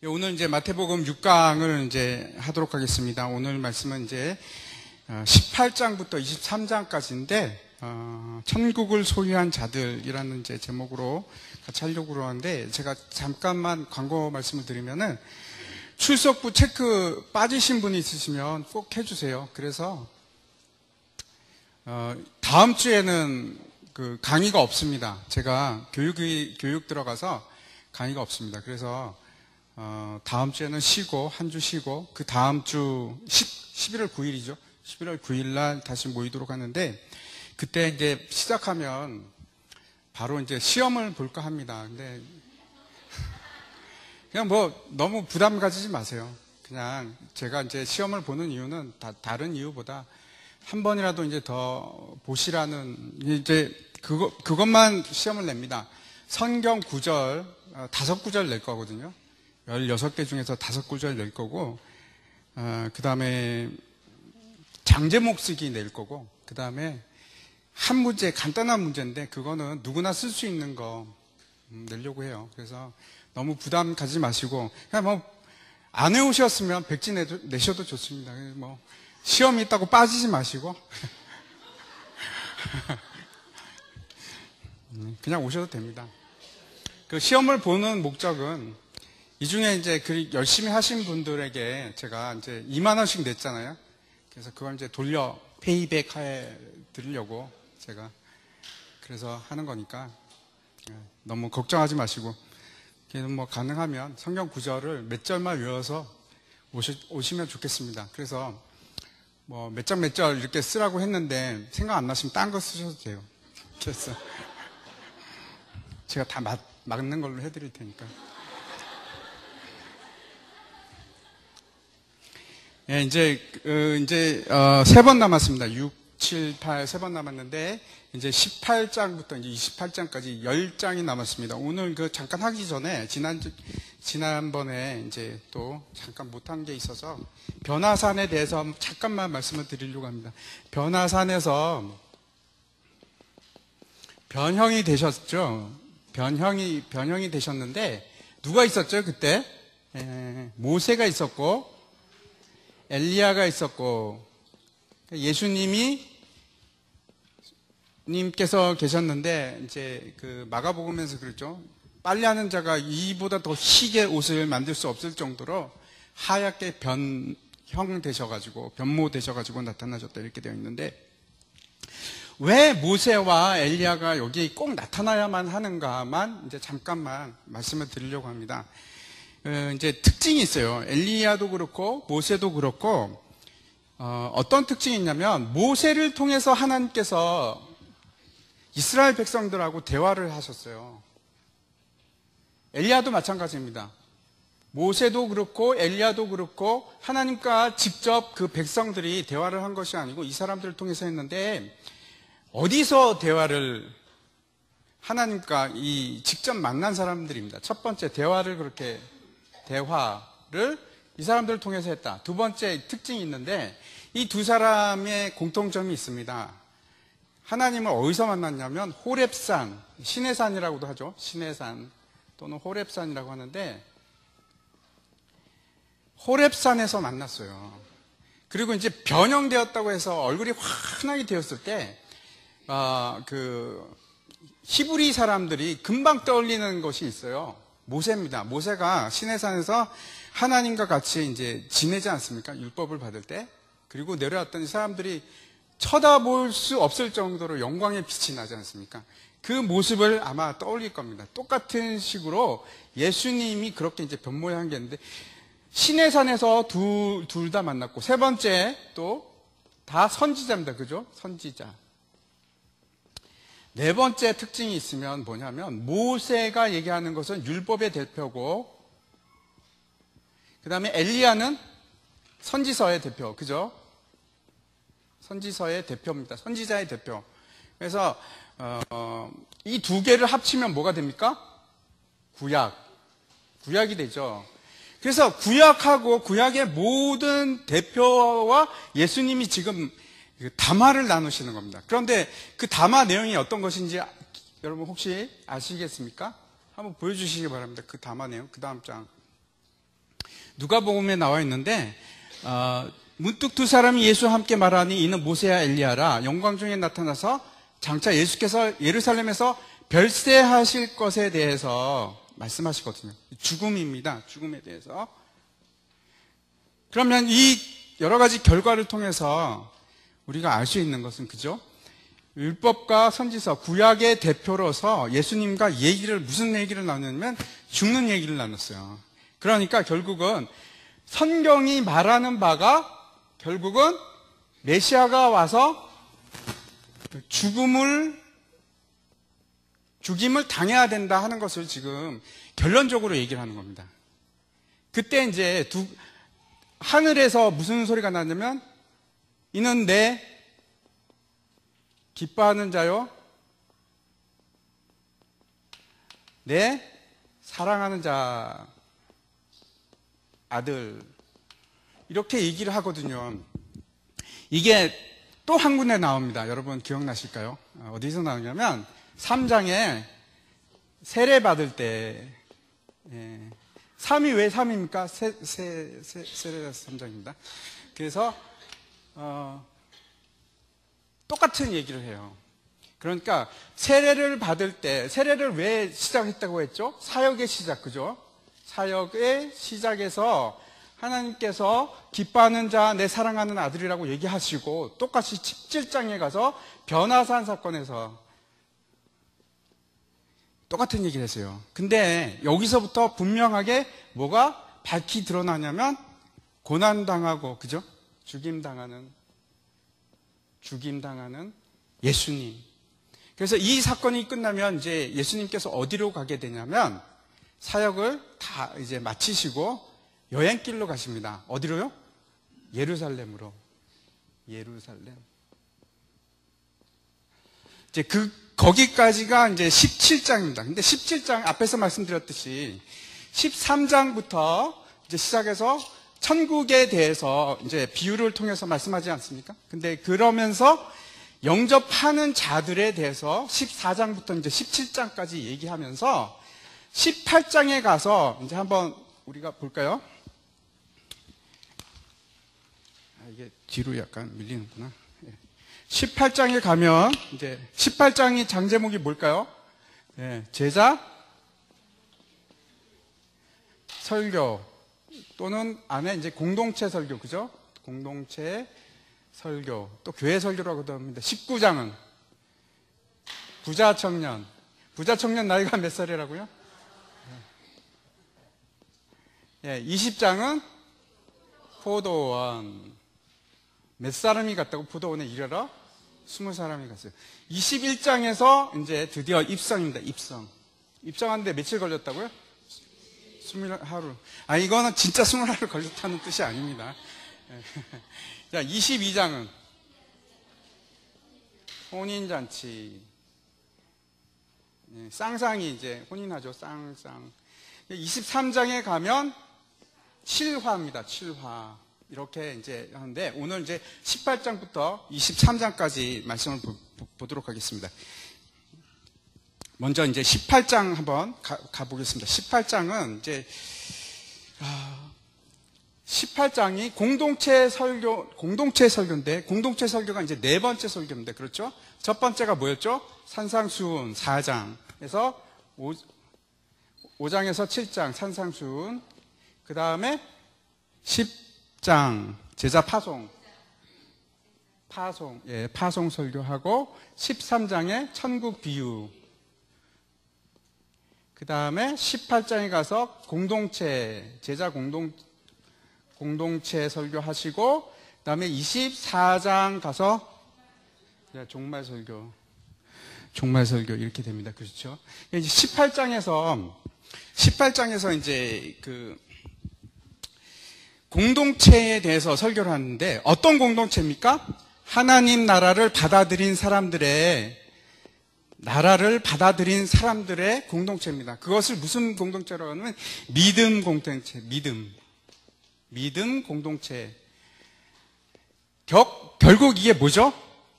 오늘 이제 마태복음 6강을 이제 하도록 하겠습니다. 오늘 말씀은 이제 18장부터 23장까지인데, 천국을 소유한 자들이라는 이제 제목으로 같이 하려고 하는데, 제가 잠깐만 광고 말씀을 드리면은, 출석부 체크 빠지신 분이 있으시면 꼭 해주세요. 그래서, 다음 주에는 그 강의가 없습니다. 제가 교육 들어가서 강의가 없습니다. 그래서, 다음 주에는 쉬고, 한 주 쉬고, 그 다음 주, 11월 9일이죠. 11월 9일 날 다시 모이도록 하는데, 그때 이제 시작하면 바로 이제 시험을 볼까 합니다. 근데, 그냥 뭐 너무 부담 가지지 마세요. 그냥 제가 이제 시험을 보는 이유는 다른 이유보다 한 번이라도 이제 더 보시라는, 이제 그것만 시험을 냅니다. 성경 구절, 5구절 낼 거거든요. 16개 중에서 5구절 낼 거고, 그 다음에 장제목 쓰기 낼 거고, 그 다음에 한 문제, 간단한 문제인데, 그거는 누구나 쓸 수 있는 거 내려고 해요. 그래서 너무 부담 가지지 마시고, 그냥 뭐, 안 해오셨으면 백지 내셔도 좋습니다. 뭐, 시험이 있다고 빠지지 마시고, 그냥 오셔도 됩니다. 그 시험을 보는 목적은, 이 중에 이제 열심히 하신 분들에게 제가 이제 2만 원씩 냈잖아요. 그래서 그걸 이제 돌려 페이백 해 드리려고 제가 그래서 하는 거니까 너무 걱정하지 마시고, 그래서 뭐 가능하면 성경 구절을 몇 절만 외워서 오시면 좋겠습니다. 그래서 뭐 몇 절 이렇게 쓰라고 했는데 생각 안 나시면 딴 거 쓰셔도 돼요. 그래서 제가 다 막는 걸로 해드릴 테니까. 예, 이제 3번 남았습니다. 6, 7, 8, 3번 남았는데, 이제 18장부터 이제 28장까지 10장이 남았습니다. 오늘 잠깐 하기 전에, 지난번에 이제 또 잠깐 못한 게 있어서, 변화산에 대해서 잠깐만 말씀을 드리려고 합니다. 변화산에서 변형이 되셨죠? 변형이 되셨는데, 누가 있었죠, 그때? 모세가 있었고, 엘리야가 있었고, 님께서 계셨는데, 이제 마가복음에서 그랬죠. 빨래하는 자가 이보다 더 희게 옷을 만들 수 없을 정도로 하얗게 변모되셔가지고 나타나셨다 이렇게 되어 있는데, 왜 모세와 엘리야가 여기 꼭 나타나야만 하는가만 이제 잠깐만 말씀을 드리려고 합니다. 이제 특징이 있어요. 엘리야도 그렇고 모세도 그렇고, 어떤 특징이 있냐면, 모세를 통해서 하나님께서 이스라엘 백성들하고 대화를 하셨어요. 엘리야도 마찬가지입니다. 모세도 그렇고 엘리야도 그렇고 하나님과 직접 그 백성들이 대화를 한 것이 아니고 이 사람들을 통해서 했는데, 어디서 대화를 하나님과 직접 만난 사람들입니다. 첫 번째 대화를 이 사람들을 통해서 했다. 두 번째 특징이 있는데, 이 두 사람의 공통점이 있습니다. 하나님을 어디서 만났냐면 호렙산, 신의 산이라고도 하죠. 신의 산 또는 호렙산이라고 하는데, 호렙산에서 만났어요. 그리고 이제 변형되었다고 해서 얼굴이 환하게 되었을 때, 히브리 사람들이 금방 떠올리는 것이 있어요. 모세입니다. 모세가 시내산에서 하나님과 같이 이제 지내지 않습니까? 율법을 받을 때. 그리고 내려왔더니 사람들이 쳐다볼 수 없을 정도로 영광의 빛이 나지 않습니까? 그 모습을 아마 떠올릴 겁니다. 똑같은 식으로 예수님이 그렇게 이제 변모한 게 있는데, 시내산에서 둘 다 만났고, 세 번째 또 다 선지자입니다. 그죠? 선지자. 네 번째 특징이 있으면 뭐냐면, 모세가 얘기하는 것은 율법의 대표고, 그 다음에 엘리야는 선지서의 대표, 그죠? 선지서의 대표입니다. 선지자의 대표. 그래서 이 두 개를 합치면 뭐가 됩니까? 구약이 되죠. 그래서 구약하고 구약의 모든 대표와 예수님이 지금 담화를 나누시는 겁니다. 그런데 그 담화 내용이 어떤 것인지 여러분 혹시 아시겠습니까? 한번 보여주시기 바랍니다. 그 담화 내용, 그 다음 장. 누가복음에 나와 있는데 문득 두 사람이 예수와 함께 말하니 이는 모세와 엘리야라. 영광 중에 나타나서 장차 예수께서 예루살렘에서 별세하실 것에 대해서 말씀하시거든요. 죽음입니다. 죽음에 대해서. 그러면 이 여러 가지 결과를 통해서 우리가 알 수 있는 것은 그죠? 율법과 선지서, 구약의 대표로서 예수님과 무슨 얘기를 나누냐면 죽는 얘기를 나눴어요. 그러니까 결국은 성경이 말하는 바가 결국은 메시아가 와서 죽임을 당해야 된다 하는 것을 지금 결론적으로 얘기를 하는 겁니다. 그때 이제 하늘에서 무슨 소리가 나냐면 이는 내 기뻐하는 자요 내 사랑하는 자 아들 이렇게 얘기를 하거든요. 이게 또 한 군데 나옵니다. 여러분 기억나실까요? 어디서 나오냐면 3장에 세례 받을 때 3이 왜 3입니까? 세례라서 3장입니다. 그래서 똑같은 얘기를 해요. 그러니까 세례를 받을 때 세례를 왜 시작했다고 했죠? 사역의 시작, 그죠? 사역의 시작에서 하나님께서 기뻐하는 자 내 사랑하는 아들이라고 얘기하시고 똑같이 17장에 가서 변화산 사건에서 똑같은 얘기를 했어요. 근데 여기서부터 분명하게 뭐가 밝히 드러나냐면 고난당하고 그죠? 죽임당하는 예수님. 그래서 이 사건이 끝나면 이제 예수님께서 어디로 가게 되냐면 사역을 다 이제 마치시고 여행길로 가십니다. 어디로요? 예루살렘으로. 예루살렘. 이제 거기까지가 이제 17장입니다. 근데 17장 앞에서 말씀드렸듯이 13장부터 이제 시작해서 천국에 대해서 이제 비유를 통해서 말씀하지 않습니까? 근데 그러면서 영접하는 자들에 대해서 14장부터 이제 17장까지 얘기하면서 18장에 가서 이제 한번 우리가 볼까요? 이게 뒤로 약간 밀리는구나. 18장에 가면 이제 18장이 장제목이 뭘까요? 제자 설교 또는 안에 이제 공동체 설교, 그죠? 공동체 설교, 또 교회 설교라고도 합니다. 19장은 부자 청년 나이가 몇 살이라고요? 20장은 포도원. 몇 사람이 갔다고 포도원에 이르러? 20사람이 갔어요. 21장에서 이제 드디어 입성입니다. 입성하는데 며칠 걸렸다고요? 20하루. 이거는 진짜 20하루 걸렸다는 뜻이 아닙니다. 자, 22장은 혼인잔치. 쌍쌍이 이제 혼인하죠. 쌍쌍. 23장에 가면 칠화입니다. 칠화. 이렇게 이제 하는데 오늘 이제 18장부터 23장까지 말씀을 보도록 하겠습니다. 먼저 이제 18장 한번 가보겠습니다. 18장은 이제 18장이 공동체 설교인데 공동체 설교가 이제 네 번째 설교입니다. 그렇죠? 첫 번째가 뭐였죠? 산상수훈 4장에서 5장에서 7장 산상수훈, 그 다음에 10장 제자 파송 설교하고 13장에 천국 비유, 그 다음에 18장에 가서 제자 공동체 설교하시고, 그 다음에 24장 가서 종말 설교 이렇게 됩니다. 그렇죠? 이제 18장에서 이제 공동체에 대해서 설교를 하는데 어떤 공동체입니까? 하나님 나라를 받아들인 사람들의 공동체입니다. 그것을 무슨 공동체라고 하냐면 믿음 공동체, 믿음 공동체. 결국 이게 뭐죠?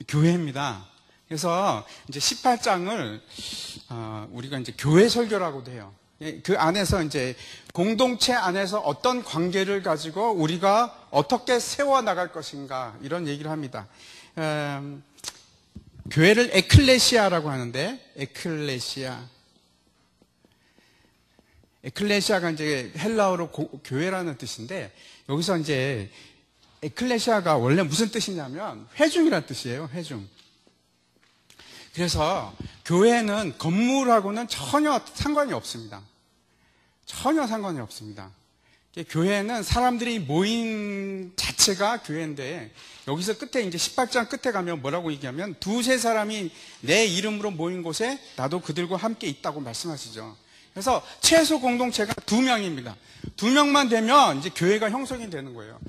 교회입니다. 그래서 이제 18장을 우리가 이제 교회 설교라고도 해요. 그 안에서 이제 공동체 안에서 어떤 관계를 가지고 우리가 어떻게 세워나갈 것인가 이런 얘기를 합니다. 교회를 에클레시아라고 하는데 에클레시아가 이제 헬라어로 교회라는 뜻인데 여기서 이제 에클레시아가 원래 무슨 뜻이냐면 회중이라는 뜻이에요. 회중. 그래서 교회는 건물하고는 전혀 상관이 없습니다. 전혀 상관이 없습니다. 교회는 사람들이 모인 자체가 교회인데 여기서 끝에 이제 18장 끝에 가면 뭐라고 얘기하면 두세 사람이 내 이름으로 모인 곳에 나도 그들과 함께 있다고 말씀하시죠. 그래서 최소 공동체가 2명입니다. 2명만 되면 이제 교회가 형성이 되는 거예요.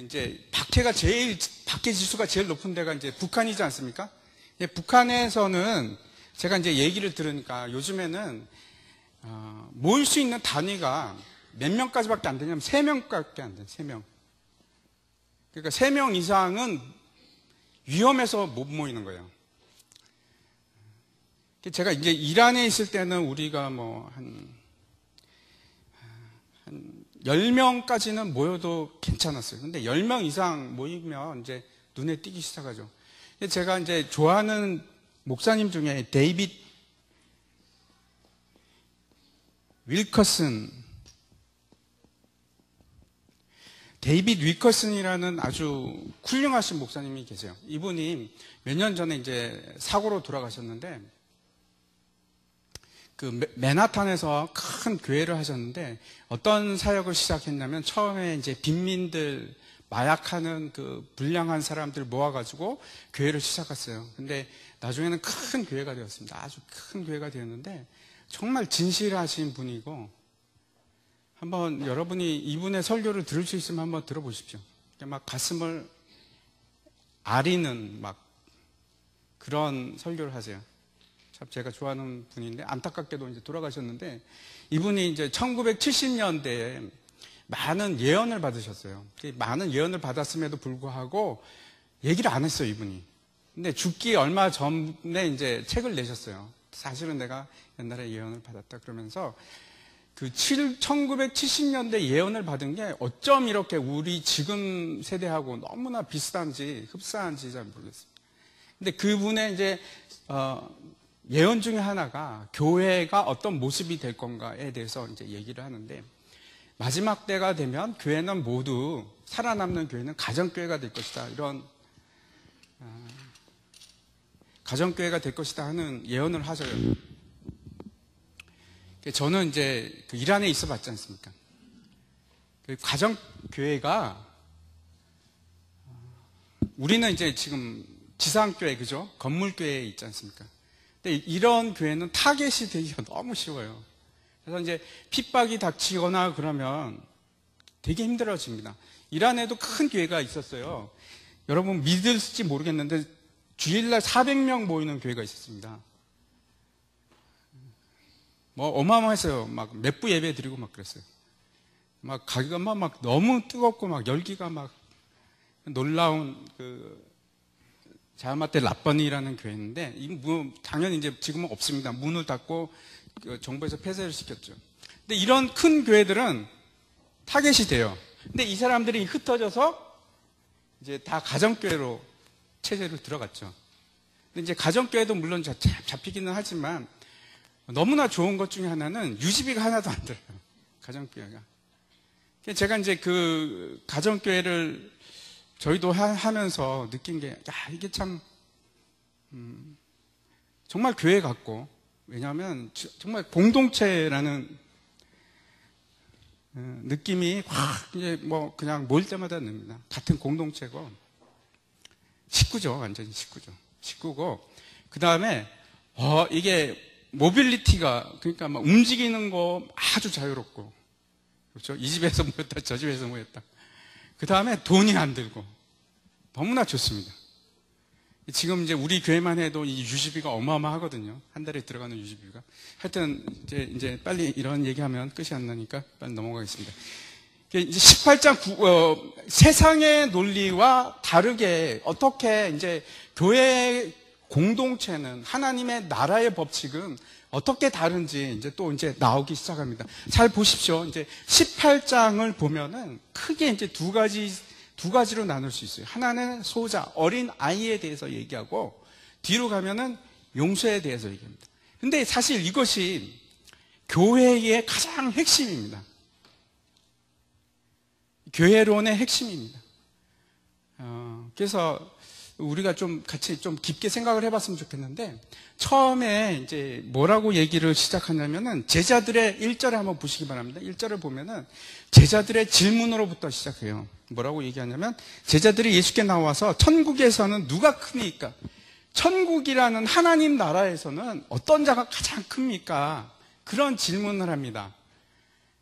이제 박해 지수가 제일 높은 데가 이제 북한이지 않습니까? 북한에서는 제가 이제 얘기를 들으니까 요즘에는 모일 수 있는 단위가 몇 명까지밖에 안 되냐면 3명밖에 안 돼요. 3명. 그러니까 3명 이상은 위험해서 못 모이는 거예요. 제가 이제 이란에 있을 때는 우리가 뭐 한 10명까지는 모여도 괜찮았어요. 근데 10명 이상 모이면 이제 눈에 띄기 시작하죠. 제가 이제 좋아하는 목사님 중에 데이빗 윌커슨이라는 아주 훌륭하신 목사님이 계세요. 이분이 몇 년 전에 이제 사고로 돌아가셨는데 맨하탄에서 큰 교회를 하셨는데 어떤 사역을 시작했냐면 처음에 이제 빈민들 마약하는 불량한 사람들 모아가지고 교회를 시작했어요. 근데 나중에는 큰 교회가 되었습니다. 아주 큰 교회가 되었는데 정말 진실하신 분이고 한번 여러분이 이분의 설교를 들을 수 있으면 한번 들어보십시오. 막 가슴을 아리는 막 그런 설교를 하세요. 참 제가 좋아하는 분인데 안타깝게도 이제 돌아가셨는데 이분이 이제 1970년대에 많은 예언을 받으셨어요. 많은 예언을 받았음에도 불구하고 얘기를 안 했어요, 이분이. 근데 죽기 얼마 전에 이제 책을 내셨어요. 사실은 내가 옛날에 예언을 받았다 그러면서 1970년대 예언을 받은 게 어쩜 이렇게 우리 지금 세대하고 너무나 비슷한지 흡사한지 잘 모르겠습니다. 근데 그분의 이제 예언 중에 하나가 교회가 어떤 모습이 될 건가에 대해서 이제 얘기를 하는데 마지막 때가 되면 교회는 모두 살아남는 교회는 가정교회가 될 것이다. 이런 가정교회가 될 것이다 하는 예언을 하셔요. 저는 이제 이란에 있어 봤지 않습니까? 가정교회가 우리는 이제 지금 지상교회 그죠? 건물교회에 있지 않습니까? 근데 이런 교회는 타겟이 되기가 너무 쉬워요. 그래서 이제 핍박이 닥치거나 그러면 되게 힘들어집니다. 이란에도 큰 교회가 있었어요. 여러분 믿을지 모르겠는데 주일날 400명 모이는 교회가 있었습니다. 뭐 어마어마했어요. 막 몇 부 예배 드리고 막 그랬어요. 막 가기가 막 너무 뜨겁고 막 열기가 막 놀라운 자하마테 라빠니라는 교회인데 당연히 이제 지금은 없습니다. 문을 닫고 정부에서 폐쇄를 시켰죠. 근데 이런 큰 교회들은 타겟이 돼요. 근데 이 사람들이 흩어져서 이제 다 가정교회로 체제를 들어갔죠. 근데 이제 가정교회도 물론 잡히기는 하지만 너무나 좋은 것 중에 하나는 유지비가 하나도 안 들어요. 가정교회가. 제가 이제 가정교회를 저희도 하면서 느낀 게, 이게 참, 정말 교회 같고, 왜냐하면 정말 공동체라는 느낌이 확 이제 뭐 그냥 모일 때마다 납니다. 같은 공동체고, 식구죠. 완전히 식구죠. 식구고, 그 다음에, 이게 모빌리티가, 그러니까 막 움직이는 거 아주 자유롭고, 그렇죠? 이 집에서 모였다, 저 집에서 모였다. 그 다음에 돈이 안 들고, 너무나 좋습니다. 지금 이제 우리 교회만 해도 이 유지비가 어마어마하거든요. 한 달에 들어가는 유지비가. 하여튼, 이제 빨리 이런 얘기하면 끝이 안 나니까 빨리 넘어가겠습니다. 이제 18장 세상의 논리와 다르게 어떻게 이제 교회 공동체는 하나님의 나라의 법칙은 어떻게 다른지 이제 또 이제 나오기 시작합니다. 잘 보십시오. 이제 18장을 보면은 크게 이제 두 가지로 나눌 수 있어요. 하나는 소자, 어린 아이에 대해서 얘기하고, 뒤로 가면은 용서에 대해서 얘기합니다. 근데 사실 이것이 교회의 가장 핵심입니다. 교회론의 핵심입니다. 그래서 우리가 좀 같이 좀 깊게 생각을 해봤으면 좋겠는데, 처음에 이제 뭐라고 얘기를 시작하냐면은 제자들의 1절에 한번 보시기 바랍니다. 1절을 보면은 제자들의 질문으로부터 시작해요. 뭐라고 얘기하냐면, 제자들이 예수께 나와서 천국에서는 누가 큽니까? 천국이라는 하나님 나라에서는 어떤 자가 가장 큽니까? 그런 질문을 합니다.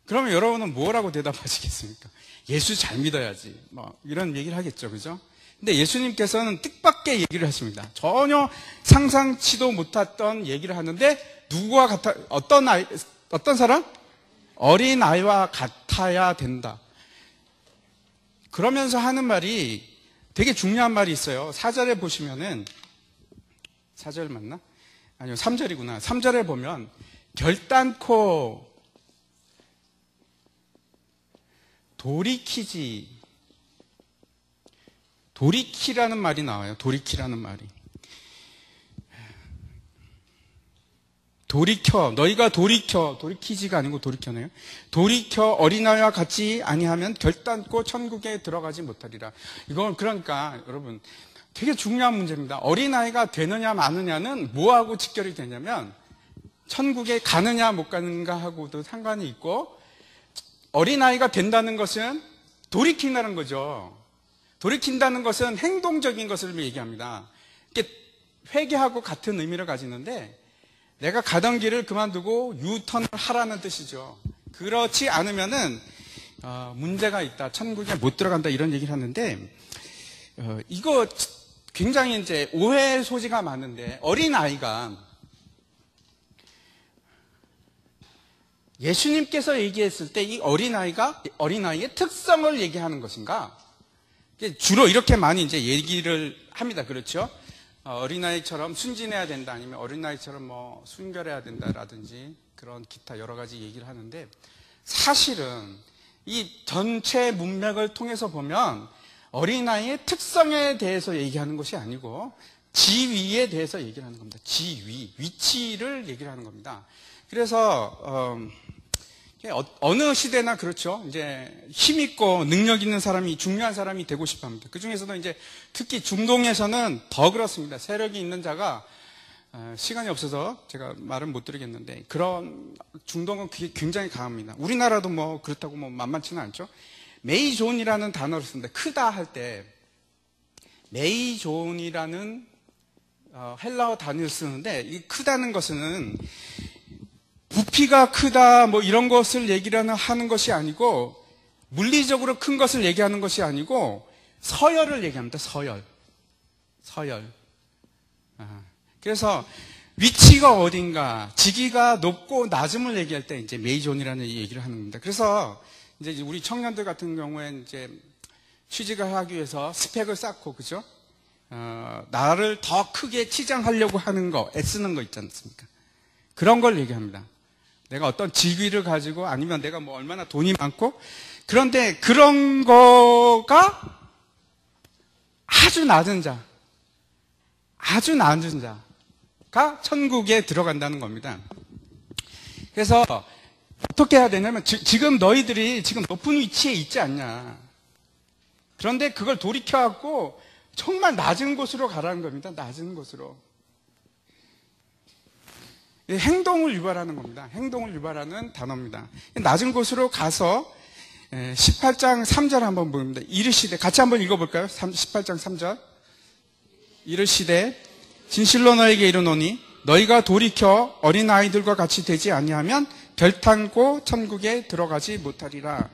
그러면 여러분은 뭐라고 대답하시겠습니까? 예수 잘 믿어야지. 뭐 이런 얘기를 하겠죠. 그죠? 근데 예수님께서는 뜻밖의 얘기를 하십니다. 전혀 상상치도 못했던 얘기를 하는데, 누구와 같아, 어떤 사람? 어린 아이와 같아야 된다. 그러면서 하는 말이 되게 중요한 말이 있어요. 4절에 보시면은, 4절 맞나? 아니요, 3절이구나. 3절에 보면, 결단코 돌이키라는 말이 나와요. 돌이키라는 말이. 너희가 돌이키지가 아니고 돌이켜네요. 돌이켜 어린아이와 같이 아니하면 결단코 천국에 들어가지 못하리라. 이건 그러니까 여러분 되게 중요한 문제입니다. 어린아이가 되느냐 마느냐는 뭐하고 직결이 되냐면 천국에 가느냐 못 가는가 하고도 상관이 있고, 어린아이가 된다는 것은 돌이킨다는 거죠. 돌이킨다는 것은 행동적인 것을 얘기합니다. 이게 회개하고 같은 의미를 가지는데, 내가 가던 길을 그만두고 유턴을 하라는 뜻이죠. 그렇지 않으면은 문제가 있다, 천국에 못 들어간다, 이런 얘기를 하는데, 이거 굉장히 이제 오해의 소지가 많은데, 어린아이가 예수님께서 얘기했을 때 이 어린아이의 특성을 얘기하는 것인가? 주로 이렇게 많이 이제 얘기를 합니다. 그렇죠? 어린아이처럼 순진해야 된다, 아니면 어린아이처럼 뭐 순결해야 된다라든지 그런 기타 여러 가지 얘기를 하는데, 사실은 이 전체 문맥을 통해서 보면 어린아이의 특성에 대해서 얘기하는 것이 아니고 지위에 대해서 얘기를 하는 겁니다. 지위, 위치를 얘기를 하는 겁니다. 그래서 어느 시대나 그렇죠. 이제 힘있고 능력 있는 사람이, 중요한 사람이 되고 싶어 합니다. 그 중에서도 이제 특히 중동에서는 더 그렇습니다. 세력이 있는 자가, 시간이 없어서 제가 말은 못 드리겠는데, 그런 중동은 굉장히 강합니다. 우리나라도 뭐 그렇다고 뭐 만만치는 않죠. 메이존이라는 단어를 쓰는데, 크다 할 때 메이존이라는 헬라어 단어를 쓰는데, 이 크다는 것은 부피가 크다 뭐 이런 것을 얘기를 하는 것이 아니고, 물리적으로 큰 것을 얘기하는 것이 아니고 서열을 얘기합니다. 서열. 그래서 위치가 어딘가, 직위가 높고 낮음을 얘기할 때 이제 메이존이라는 얘기를 하는 겁니다. 그래서 이제 우리 청년들 같은 경우에 이제 취직을 하기 위해서 스펙을 쌓고, 그죠? 나를 더 크게 치장하려고 하는 거, 애쓰는 거 있지 않습니까? 그런 걸 얘기합니다. 내가 어떤 직위를 가지고, 아니면 내가 뭐 얼마나 돈이 많고, 그런데 그런 거가 아주 낮은 자가 천국에 들어간다는 겁니다. 그래서 어떻게 해야 되냐면, 지금 너희들이 지금 높은 위치에 있지 않냐. 그런데 그걸 돌이켜갖고 정말 낮은 곳으로 가라는 겁니다. 낮은 곳으로. 행동을 유발하는 겁니다. 행동을 유발하는 단어입니다. 낮은 곳으로 가서 18장 3절 한번 봅니다. 이르시되, 같이 한번 읽어볼까요? 18장 3절. 이르시되 진실로 너에게 이르노니 너희가 돌이켜 어린아이들과 같이 되지 아니하면 결탄코 천국에 들어가지 못하리라.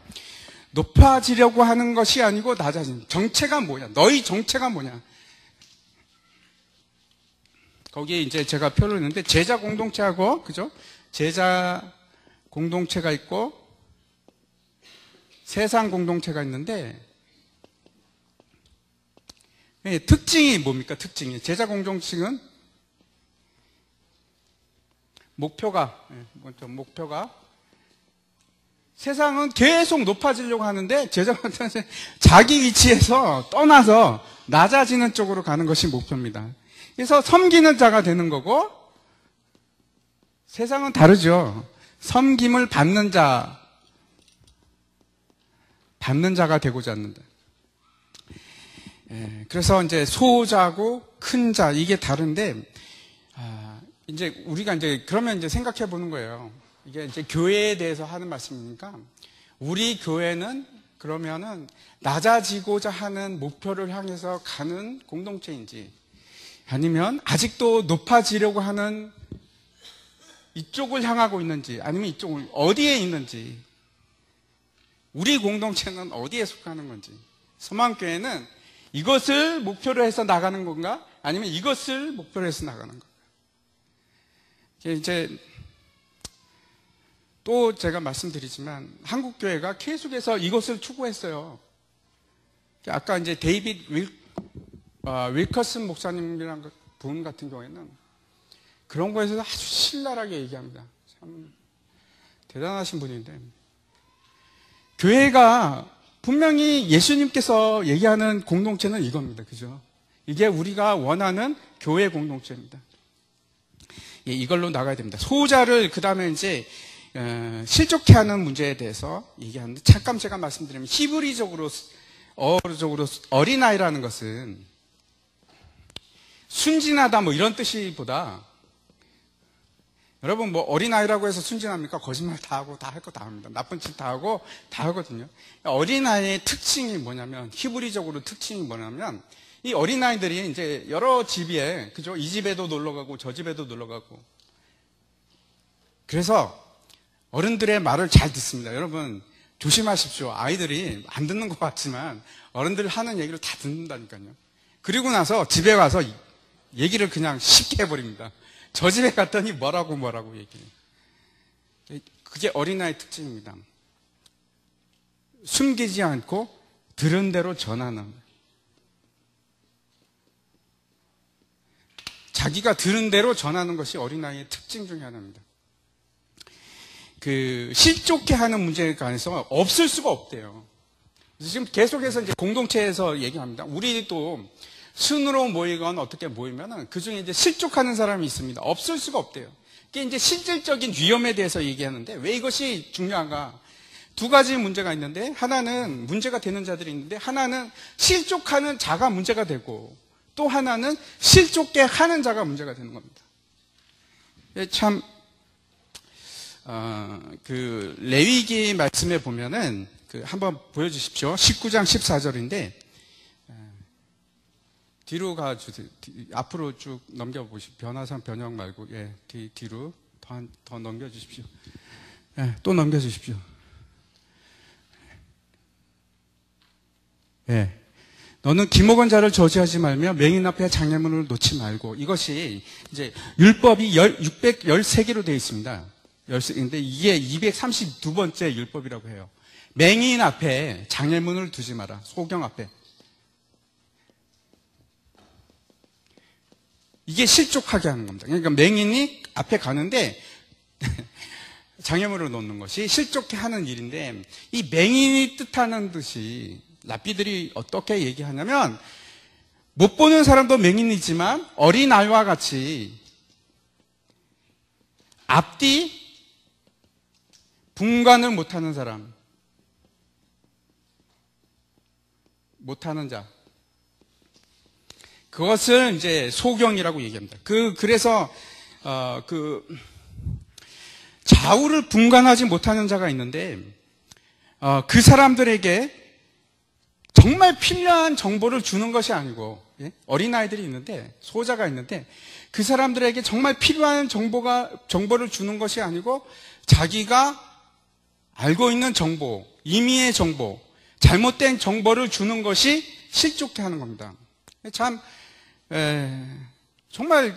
높아지려고 하는 것이 아니고 낮아진 정체가 뭐냐? 너희 정체가 뭐냐? 거기에 이제 제가 표를 했는데, 제자 공동체하고, 그죠? 제자 공동체가 있고 세상 공동체가 있는데, 특징이 뭡니까? 특징이 제자 공동체는 목표가 세상은 계속 높아지려고 하는데 제자한테는 자기 위치에서 떠나서 낮아지는 쪽으로 가는 것이 목표입니다. 그래서 섬기는 자가 되는 거고, 세상은 다르죠. 섬김을 받는 자가 되고자 합니다. 그래서 이제 소자고 큰 자, 이게 다른데, 이제 우리가 이제 그러면 이제 생각해 보는 거예요. 이게 이제 교회에 대해서 하는 말씀이니까, 우리 교회는 그러면은 낮아지고자 하는 목표를 향해서 가는 공동체인지, 아니면 아직도 높아지려고 하는 이쪽을 향하고 있는지, 아니면 이쪽을 어디에 있는지, 우리 공동체는 어디에 속하는 건지, 소망교회는 이것을 목표로 해서 나가는 건가? 아니면 이것을 목표로 해서 나가는 건가? 이제 또 제가 말씀드리지만 한국교회가 계속해서 이것을 추구했어요. 아까 이제 데이빗 윌커슨 목사님이라는 분 같은 경우에는 그런 거에서 아주 신랄하게 얘기합니다. 참 대단하신 분인데, 교회가 분명히 예수님께서 얘기하는 공동체는 이겁니다. 그죠? 이게 우리가 원하는 교회 공동체입니다. 이걸로 나가야 됩니다. 소자를 그 다음에 이제 실족해 하는 문제에 대해서 얘기하는데, 잠깐 제가 말씀드리면 히브리적으로 어린아이라는 것은 순진하다 뭐 이런 뜻이보다, 여러분 뭐 어린아이라고 해서 순진합니까? 거짓말 다 하고 다 할 거 다 합니다. 나쁜 짓 다 하고 다 하거든요. 어린아이의 특징이 뭐냐면, 히브리적으로 특징이 뭐냐면, 이 어린아이들이 이제 여러 집에, 그죠? 이 집에도 놀러 가고 저 집에도 놀러 가고, 그래서 어른들의 말을 잘 듣습니다. 여러분 조심하십시오. 아이들이 안 듣는 것 같지만 어른들 하는 얘기를 다 듣는다니까요. 그리고 나서 집에 가서 얘기를 그냥 쉽게 해버립니다. 저 집에 갔더니 뭐라고 얘기해요. 그게 어린아이 특징입니다. 숨기지 않고 들은 대로 전하는, 자기가 들은 대로 전하는 것이 어린아이의 특징 중에 하나입니다. 그 실족해 하는 문제에 관해서 없을 수가 없대요. 지금 계속해서 이제 공동체에서 얘기합니다. 우리도 순으로 모이건 어떻게 모이면은 그 중에 이제 실족하는 사람이 있습니다. 없을 수가 없대요. 이게 이제 실질적인 위험에 대해서 얘기하는데, 왜 이것이 중요한가? 두 가지 문제가 있는데, 하나는 문제가 되는 자들이 있는데, 하나는 실족하는 자가 문제가 되고, 또 하나는 실족해 하는 자가 문제가 되는 겁니다. 참 그 레위기 말씀에 보면은 한번 보여주십시오. 19장 14절인데 뒤로 가주세요. 앞으로 쭉 넘겨보십시오. 변화상 변형 말고, 뒤로 더 넘겨주십시오. 또 넘겨주십시오. 너는 기목은 자를 저주하지 말며 맹인 앞에 장례물을 놓지 말고. 이것이 이제 율법이 613개로 되어 있습니다. 근데 이게 232번째 율법이라고 해요. 맹인 앞에 장례물을 두지 마라. 소경 앞에. 이게 실족하게 하는 겁니다. 그러니까 맹인이 앞에 가는데 장애물을 놓는 것이 실족해 하는 일인데, 이 맹인이 뜻하는 듯이 랍비들이 어떻게 얘기하냐면, 못 보는 사람도 맹인이지만 어린아이와 같이 앞뒤 분간을 못하는 사람, 못하는 자, 그것을 이제 소경이라고 얘기합니다. 그래서 좌우를 분간하지 못하는 자가 있는데, 그 사람들에게 정말 필요한 정보를 주는 것이 아니고, 어린아이들이 있는데, 소자가 있는데, 그 사람들에게 정말 필요한 정보를 주는 것이 아니고, 자기가 알고 있는 정보, 임의의 정보, 잘못된 정보를 주는 것이 실족해 하는 겁니다. 참, 정말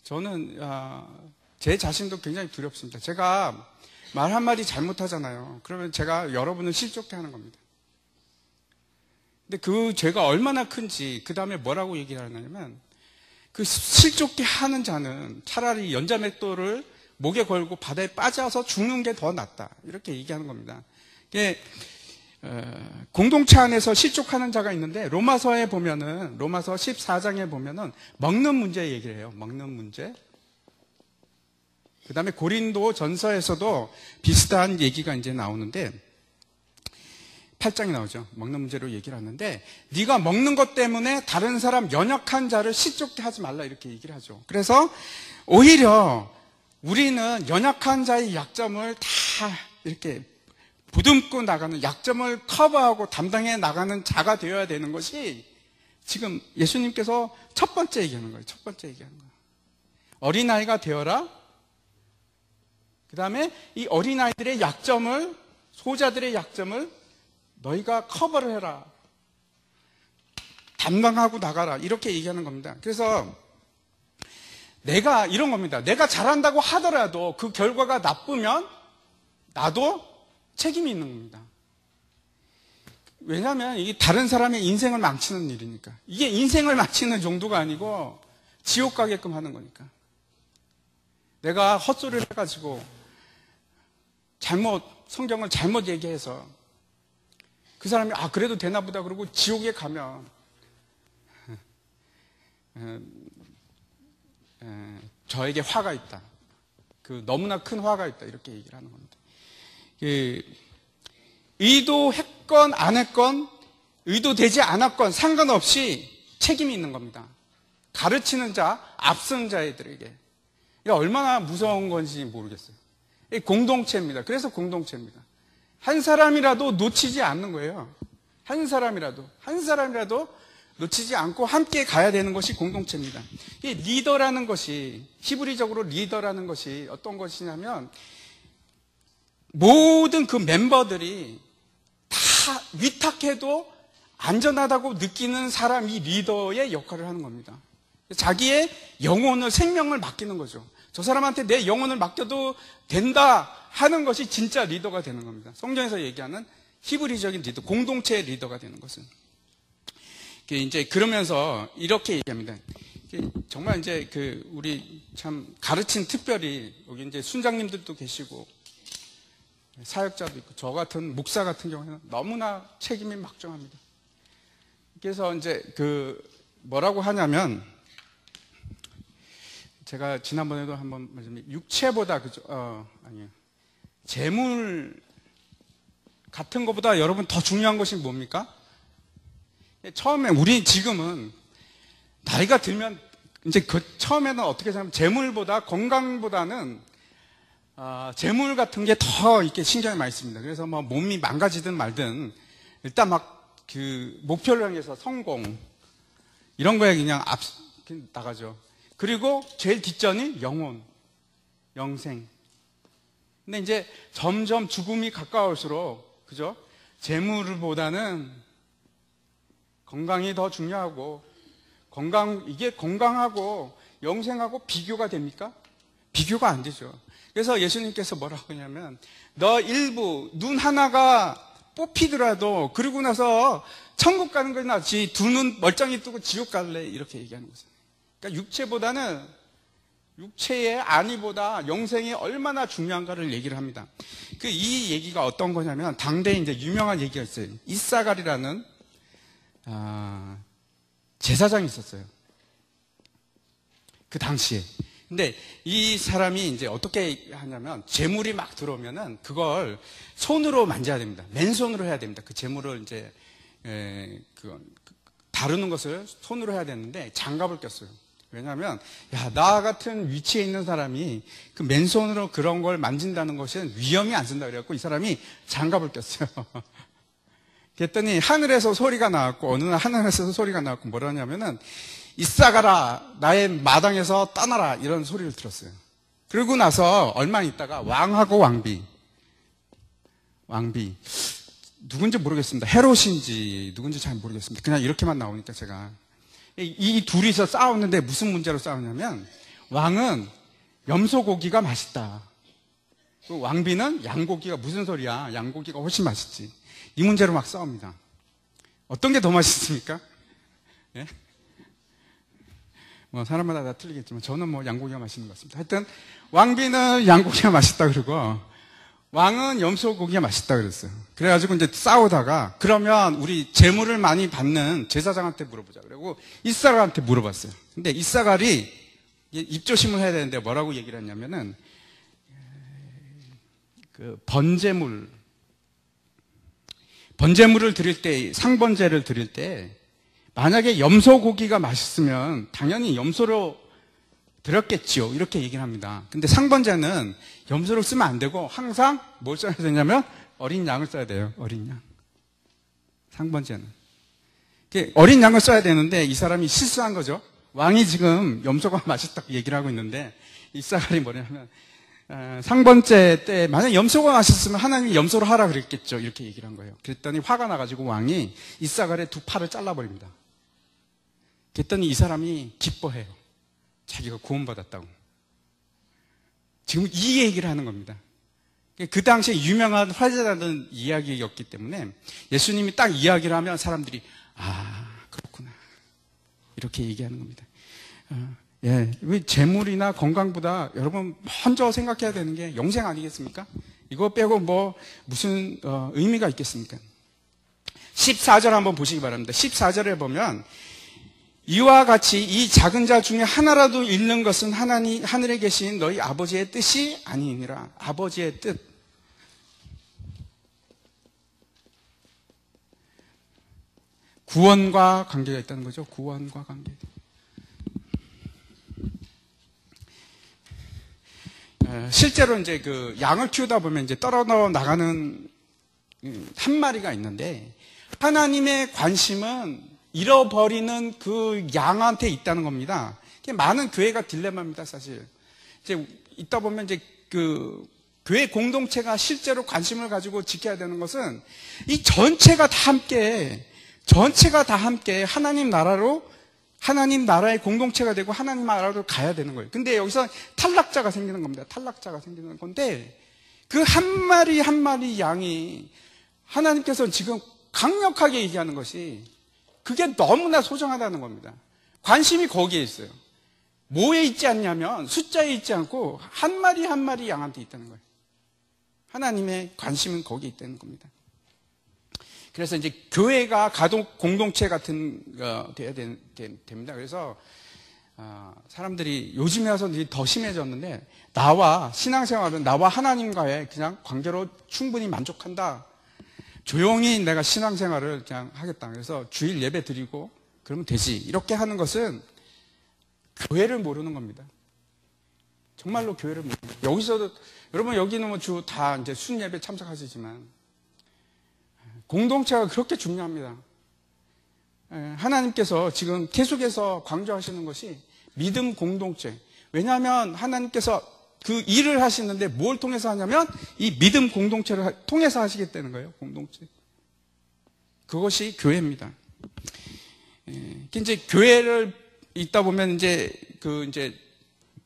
저는 제 자신도 굉장히 두렵습니다. 제가 말 한마디 잘못하잖아요. 그러면 제가 여러분을 실족해 하는 겁니다. 근데 그 죄가 얼마나 큰지, 그 다음에 뭐라고 얘기를 하냐면, 그 실족해 하는 자는 차라리 연자맷돌을 목에 걸고 바다에 빠져서 죽는 게 더 낫다. 이렇게 얘기하는 겁니다. 이게 공동체 안에서 실족하는 자가 있는데 로마서에 보면은 로마서 14장에 보면은 먹는 문제 얘기를 해요. 먹는 문제. 그다음에 고린도 전서에서도 비슷한 얘기가 이제 나오는데 8장이 나오죠. 먹는 문제로 얘기를 하는데 네가 먹는 것 때문에 다른 사람 연약한 자를 실족게 하지 말라 이렇게 얘기를 하죠. 그래서 오히려 우리는 연약한 자의 약점을 다 이렇게 보듬고 나가는, 약점을 커버하고 담당해 나가는 자가 되어야 되는 것이 지금 예수님께서 첫 번째 얘기하는 거예요. 첫 번째 얘기하는 거예요. 어린아이가 되어라. 그 다음에 이 어린아이들의 약점을, 소자들의 약점을 너희가 커버를 해라. 담당하고 나가라. 이렇게 얘기하는 겁니다. 그래서 내가 이런 겁니다. 내가 잘한다고 하더라도 그 결과가 나쁘면 나도 책임이 있는 겁니다. 왜냐하면 이게 다른 사람의 인생을 망치는 일이니까. 이게 인생을 망치는 정도가 아니고 지옥 가게끔 하는 거니까. 내가 헛소리를 해가지고 성경을 잘못 얘기해서 그 사람이 그래도 되나 보다 그러고 지옥에 가면 저에게 화가 있다. 너무나 큰 화가 있다. 이렇게 얘기를 하는 겁니다. 의도했건 안 했건 의도되지 않았건 상관없이 책임이 있는 겁니다. 가르치는 자, 앞선 자들에게. 얼마나 무서운 건지 모르겠어요. 공동체입니다. 그래서 공동체입니다. 한 사람이라도 놓치지 않는 거예요. 한 사람이라도 놓치지 않고 함께 가야 되는 것이 공동체입니다. 이 리더라는 것이, 히브리적으로 리더라는 것이 어떤 것이냐면 모든 그 멤버들이 다 위탁해도 안전하다고 느끼는 사람이 리더의 역할을 하는 겁니다. 자기의 영혼을, 생명을 맡기는 거죠. 저 사람한테 내 영혼을 맡겨도 된다 하는 것이 진짜 리더가 되는 겁니다. 성경에서 얘기하는 히브리적인 리더, 공동체의 리더가 되는 것은. 이제 그러면서 이렇게 얘기합니다. 정말 이제 우리 참 가르친, 특별히 여기 이제 순장님들도 계시고 사역자도 있고 저 같은 목사 같은 경우에는 너무나 책임이 막중합니다. 그래서 이제 뭐라고 하냐면 제가 지난번에도 한번 말씀드렸는데 육체보다 아니요. 재물 같은 것보다 여러분 더 중요한 것이 뭡니까? 처음에 우리 지금은 나이가 들면 이제 처음에는 어떻게 생각하면 재물보다 건강보다는 재물 같은 게 더 이렇게 신경이 많이 씁니다. 그래서 뭐 몸이 망가지든 말든 일단 목표를 향해서 성공 이런 거에 그냥 나가죠. 그리고 제일 뒷전이 영혼, 영생. 근데 이제 점점 죽음이 가까울수록 그죠? 재물보다는 건강이 더 중요하고 이게 건강하고 영생하고 비교가 됩니까? 비교가 안 되죠. 그래서 예수님께서 뭐라고 하냐면 너 일부 눈 하나가 뽑히더라도 그러고 나서 천국 가는 것이 낫지 두 눈 멀쩡히 뜨고 지옥 갈래 이렇게 얘기하는 거죠. 그러니까 육체의 안위보다 영생이 얼마나 중요한가를 얘기를 합니다. 이 얘기가 어떤 거냐면 당대에 이제 유명한 얘기가 있어요. 이사갈이라는 제사장이 있었어요. 그 당시에. 근데 이 사람이 이제 어떻게 하냐면 재물이 막 들어오면은 그걸 손으로 만져야 됩니다. 맨손으로 해야 됩니다. 그 재물을 이제 다루는 것을 손으로 해야 되는데 장갑을 꼈어요. 왜냐하면 나 같은 위치에 있는 사람이 그 맨손으로 그런 걸 만진다는 것은 위험이 안 쓴다 그래갖고 이 사람이 장갑을 꼈어요. 그랬더니 하늘에서 소리가 나왔고 어느 날 하늘에서 소리가 나왔고 뭐라 하냐면은 이싸가라 나의 마당에서 떠나라 이런 소리를 들었어요. 그러고 나서 얼마 있다가 왕하고 왕비 누군지 모르겠습니다. 헤롯인지 누군지 잘 모르겠습니다. 그냥 이렇게만 나오니까 제가 이 둘이서 싸웠는데 무슨 문제로 싸우냐면 왕은 염소고기가 맛있다. 왕비는 양고기가 무슨 소리야? 양고기가 훨씬 맛있지. 이 문제로 막 싸웁니다. 어떤 게 더 맛있습니까? 예? 뭐 사람마다 다 틀리겠지만 저는 뭐 양고기가 맛있는 것 같습니다. 하여튼 왕비는 양고기가 맛있다 그러고 왕은 염소고기가 맛있다 그랬어요. 그래가지고 이제 싸우다가 그러면 우리 재물을 많이 받는 제사장한테 물어보자. 그리고 이사갈한테 물어봤어요. 근데 이사갈이 입조심을 해야 되는데 뭐라고 얘기를 했냐면은 그 번제물을 드릴 때, 상번제를 드릴 때 만약에 염소고기가 맛있으면 당연히 염소로 드렸겠지요. 이렇게 얘기를 합니다. 근데 상번제는 염소를 쓰면 안 되고 항상 뭘 써야 되냐면 어린 양을 써야 돼요. 어린 양. 상번제는. 어린 양을 써야 되는데 이 사람이 실수한 거죠. 왕이 지금 염소가 맛있다고 얘기를 하고 있는데 이사갈이 뭐냐면 상번제 때 만약 염소가 맛있으면 하나님이 염소로 하라 그랬겠죠. 이렇게 얘기를 한 거예요. 그랬더니 화가 나가지고 왕이 이사갈의 두 팔을 잘라버립니다. 그랬더니 이 사람이 기뻐해요. 자기가 구원받았다고. 지금 이 얘기를 하는 겁니다. 그 당시에 유명한 화제라는 이야기였기 때문에 예수님이 딱 이야기를 하면 사람들이 그렇구나 이렇게 얘기하는 겁니다. 재물이나 건강보다 여러분 먼저 생각해야 되는 게 영생 아니겠습니까? 이거 빼고 뭐 무슨 의미가 있겠습니까? 14절 한번 보시기 바랍니다. 14절에 보면 이와 같이 이 작은 자 중에 하나라도 잃는 것은 하늘에 계신 너희 아버지의 뜻이 아니니라. 아버지의 뜻. 구원과 관계가 있다는 거죠. 구원과 관계. 실제로 이제 그 양을 키우다 보면 이제 떨어져 나가는 한 마리가 있는데 하나님의 관심은 잃어버리는 그 양한테 있다는 겁니다. 많은 교회가 딜레마입니다, 사실. 이제 있다 보면 이제 그 교회 공동체가 실제로 관심을 가지고 지켜야 되는 것은 이 전체가 다 함께 하나님 나라의 공동체가 되고 하나님 나라로 가야 되는 거예요. 근데 여기서 탈락자가 생기는 겁니다. 탈락자가 생기는 건데 그 한 마리 한 마리 양이 하나님께서 지금 강력하게 얘기하는 것이 그게 너무나 소중하다는 겁니다. 관심이 거기에 있어요. 뭐에 있지 않냐면 숫자에 있지 않고 한 마리 한 마리 양한테 있다는 거예요. 하나님의 관심은 거기에 있다는 겁니다. 그래서 이제 교회가 가족 공동체 같은 거 돼야 됩니다. 그래서 사람들이 요즘에 와서 더 심해졌는데 나와 신앙생활은 나와 하나님과의 그냥 관계로 충분히 만족한다. 조용히 내가 신앙생활을 그냥 하겠다. 그래서 주일 예배 드리고 그러면 되지. 이렇게 하는 것은 교회를 모르는 겁니다. 정말로 교회를 모르는 겁니다. 여기서도 여러분 여기는 뭐 주 다 이제 순 예배 참석하시지만 공동체가 그렇게 중요합니다. 하나님께서 지금 계속해서 강조하시는 것이 믿음 공동체. 왜냐하면 하나님께서 그 일을 하시는데 뭘 통해서 하냐면 이 믿음 공동체를 통해서 하시기 때문에 거예요. 공동체. 그것이 교회입니다. 이제 교회를 있다 보면 이제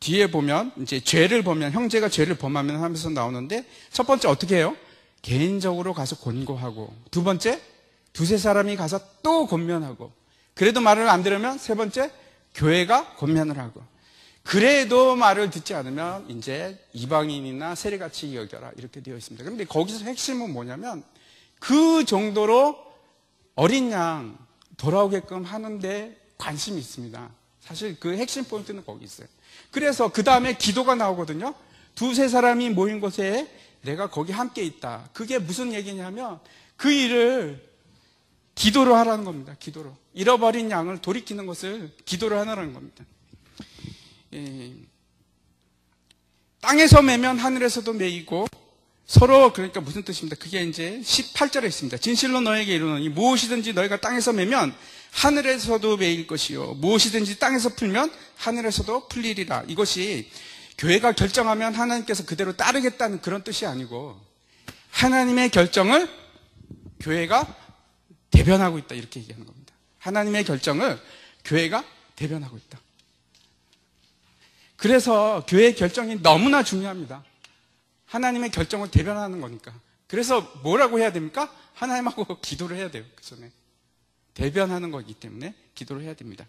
뒤에 보면 이제 죄를 보면 형제가 죄를 범하면 하면서 나오는데 첫 번째 어떻게 해요? 개인적으로 가서 권고하고 두 번째 두세 사람이 가서 또 권면하고 그래도 말을 안 들으면 세 번째 교회가 권면을 하고 그래도 말을 듣지 않으면 이제 이방인이나 세리같이 여겨라 이렇게 되어 있습니다. 그런데 거기서 핵심은 뭐냐면 그 정도로 어린 양 돌아오게끔 하는데 관심이 있습니다. 사실 그 핵심 포인트는 거기 있어요. 그래서 그 다음에 기도가 나오거든요. 두세 사람이 모인 곳에 내가 거기 함께 있다. 그게 무슨 얘기냐면 그 일을 기도로 하라는 겁니다. 기도로. 잃어버린 양을 돌이키는 것을 기도로 하라는 겁니다. 땅에서 매면 하늘에서도 매이고 서로 그러니까 무슨 뜻입니다. 그게 이제 18절에 있습니다. 진실로 너에게 이르노니 무엇이든지 너희가 땅에서 매면 하늘에서도 매일 것이요 무엇이든지 땅에서 풀면 하늘에서도 풀리리라. 이것이 교회가 결정하면 하나님께서 그대로 따르겠다는 그런 뜻이 아니고 하나님의 결정을 교회가 대변하고 있다 이렇게 얘기하는 겁니다. 하나님의 결정을 교회가 대변하고 있다. 그래서 교회의 결정이 너무나 중요합니다. 하나님의 결정을 대변하는 거니까. 그래서 뭐라고 해야 됩니까? 하나님하고 기도를 해야 돼요. 그 전에. 대변하는 거기 때문에 기도를 해야 됩니다.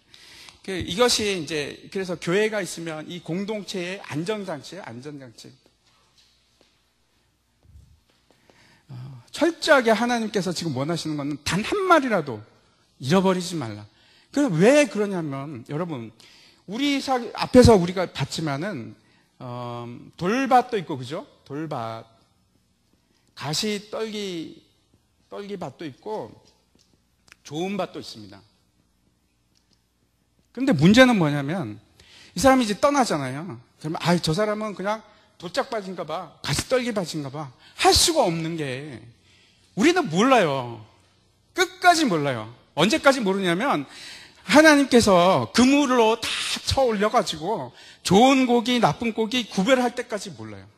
이것이 이제, 그래서 교회가 있으면 이 공동체의 안전장치예요, 안전장치. 철저하게 하나님께서 지금 원하시는 것은 단 한 마리라도 잃어버리지 말라. 그래서 왜 그러냐면, 여러분, 앞에서 우리가 봤지만은, 돌밭도 있고, 그죠? 돌밭. 가시 떨기밭도 있고, 좋은 밭도 있습니다. 그런데 문제는 뭐냐면, 이 사람이 이제 떠나잖아요. 그러면, 저 사람은 그냥 도짝밭인가 봐. 가시 떨기밭인가 봐. 할 수가 없는 게, 우리는 몰라요. 끝까지 몰라요. 언제까지 모르냐면, 하나님께서 그물로 다 쳐 올려가지고, 좋은 고기, 나쁜 고기 구별할 때까지 몰라요.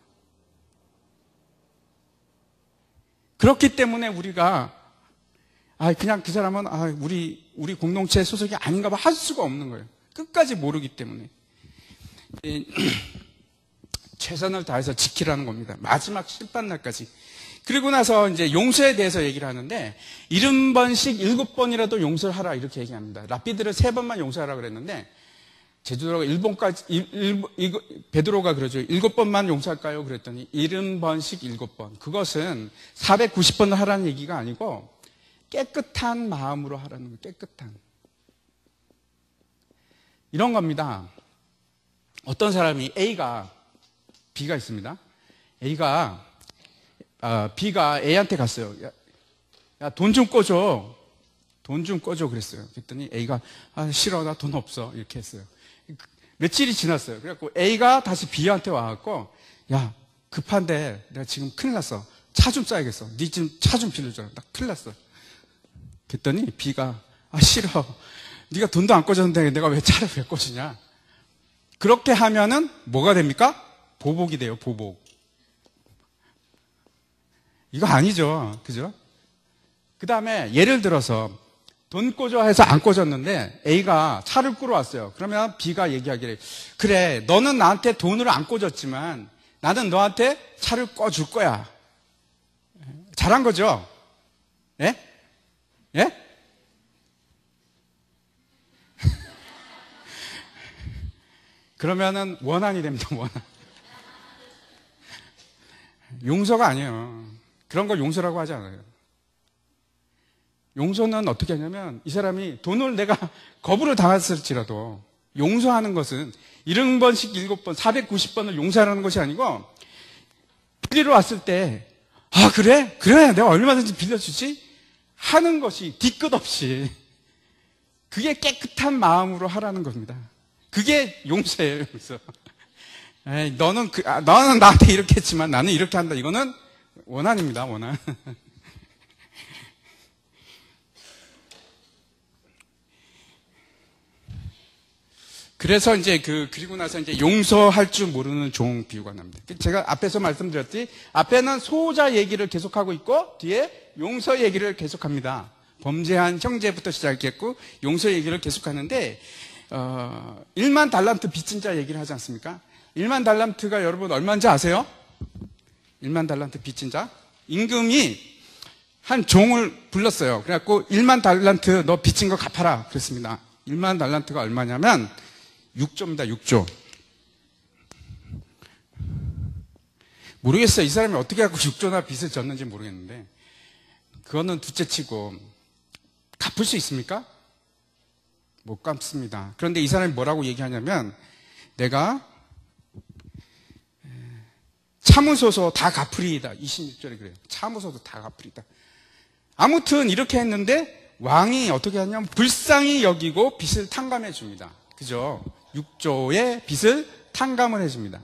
그렇기 때문에 우리가, 그냥 그 사람은, 우리 공동체 소속이 아닌가 봐 할 수가 없는 거예요. 끝까지 모르기 때문에. 최선을 다해서 지키라는 겁니다. 마지막 심판날까지. 그리고 나서 이제 용서에 대해서 얘기를 하는데, 70번씩 7번이라도 용서를 하라, 이렇게 얘기합니다. 랍비들은 3번만 용서하라 그랬는데, 제주도가 베드로가 그러죠. 7번만 용서할까요? 그랬더니 70번씩 7번. 그것은 490번을 하라는 얘기가 아니고 깨끗한 마음으로 하라는 거예요. 깨끗한. 이런 겁니다. 어떤 사람이 B가 있습니다. B가 A한테 갔어요. 야, 돈 좀 꿔줘. 돈 좀 꿔줘 그랬어요. 그랬더니 A가 싫어, 나 돈 없어. 이렇게 했어요. 며칠이 지났어요. 그래갖고 A가 다시 B한테 와갖고, 야, 급한데 내가 지금 큰일 났어. 차 좀 싸야겠어. 네 지금 차 좀 빌려줘. 나 큰일 났어. 그랬더니 B가, 싫어. 네가 돈도 안 꿔줬는데 내가 왜 차를 왜 꿔주냐. 그렇게 하면은 뭐가 됩니까? 보복이 돼요. 보복. 이거 아니죠. 그죠? 그 다음에 예를 들어서 돈 꿔줘 해서 안 꿔줬는데 A가 차를 끌어왔어요. 그러면 B가 얘기하기를, 그래, 너는 나한테 돈을 안 꿔줬지만 나는 너한테 차를 꿔줄 거야. 잘한 거죠? 예? 예? 그러면은 원한이 됩니다. 원한. 용서가 아니에요. 그런 걸 용서라고 하지 않아요. 용서는 어떻게 하냐면, 이 사람이 돈을 내가 거부를 당했을지라도 용서하는 것은 70번씩 7번, 490번을 용서하라는 것이 아니고, 빌리러 왔을 때, 그래? 내가 얼마든지 빌려주지? 하는 것이 뒤끝 없이, 그게 깨끗한 마음으로 하라는 겁니다. 그게 용서예요, 용서. 너는 나한테 이렇게 했지만 나는 이렇게 한다. 이거는 원한입니다, 원한. 그래서 이제 그리고 나서 이제 용서할 줄 모르는 종 비유가 납니다. 제가 앞에서 말씀드렸지, 앞에는 소호자 얘기를 계속하고 있고, 뒤에 용서 얘기를 계속합니다. 범죄한 형제부터 시작했고, 용서 얘기를 계속하는데, 1만 달란트 빚진 자 얘기를 하지 않습니까? 1만 달란트가 여러분 얼마인지 아세요? 1만 달란트 빚진 자? 임금이 한 종을 불렀어요. 그래갖고 1만 달란트 너 빚진 거 갚아라. 그랬습니다. 1만 달란트가 얼마냐면 6조입니다. 6조. 모르겠어요. 이 사람이 어떻게 갖고 6조나 빚을 졌는지 모르겠는데, 그거는 둘째치고 갚을 수 있습니까? 못 갚습니다. 그런데 이 사람이 뭐라고 얘기하냐면, 내가 참으소서 다 갚으리이다. 26절에 그래요. 참으소서 다 갚으리이다. 아무튼 이렇게 했는데 왕이 어떻게 하냐면 불쌍히 여기고 빚을 탕감해 줍니다. 그죠? 6조의 빚을 탕감을 해줍니다.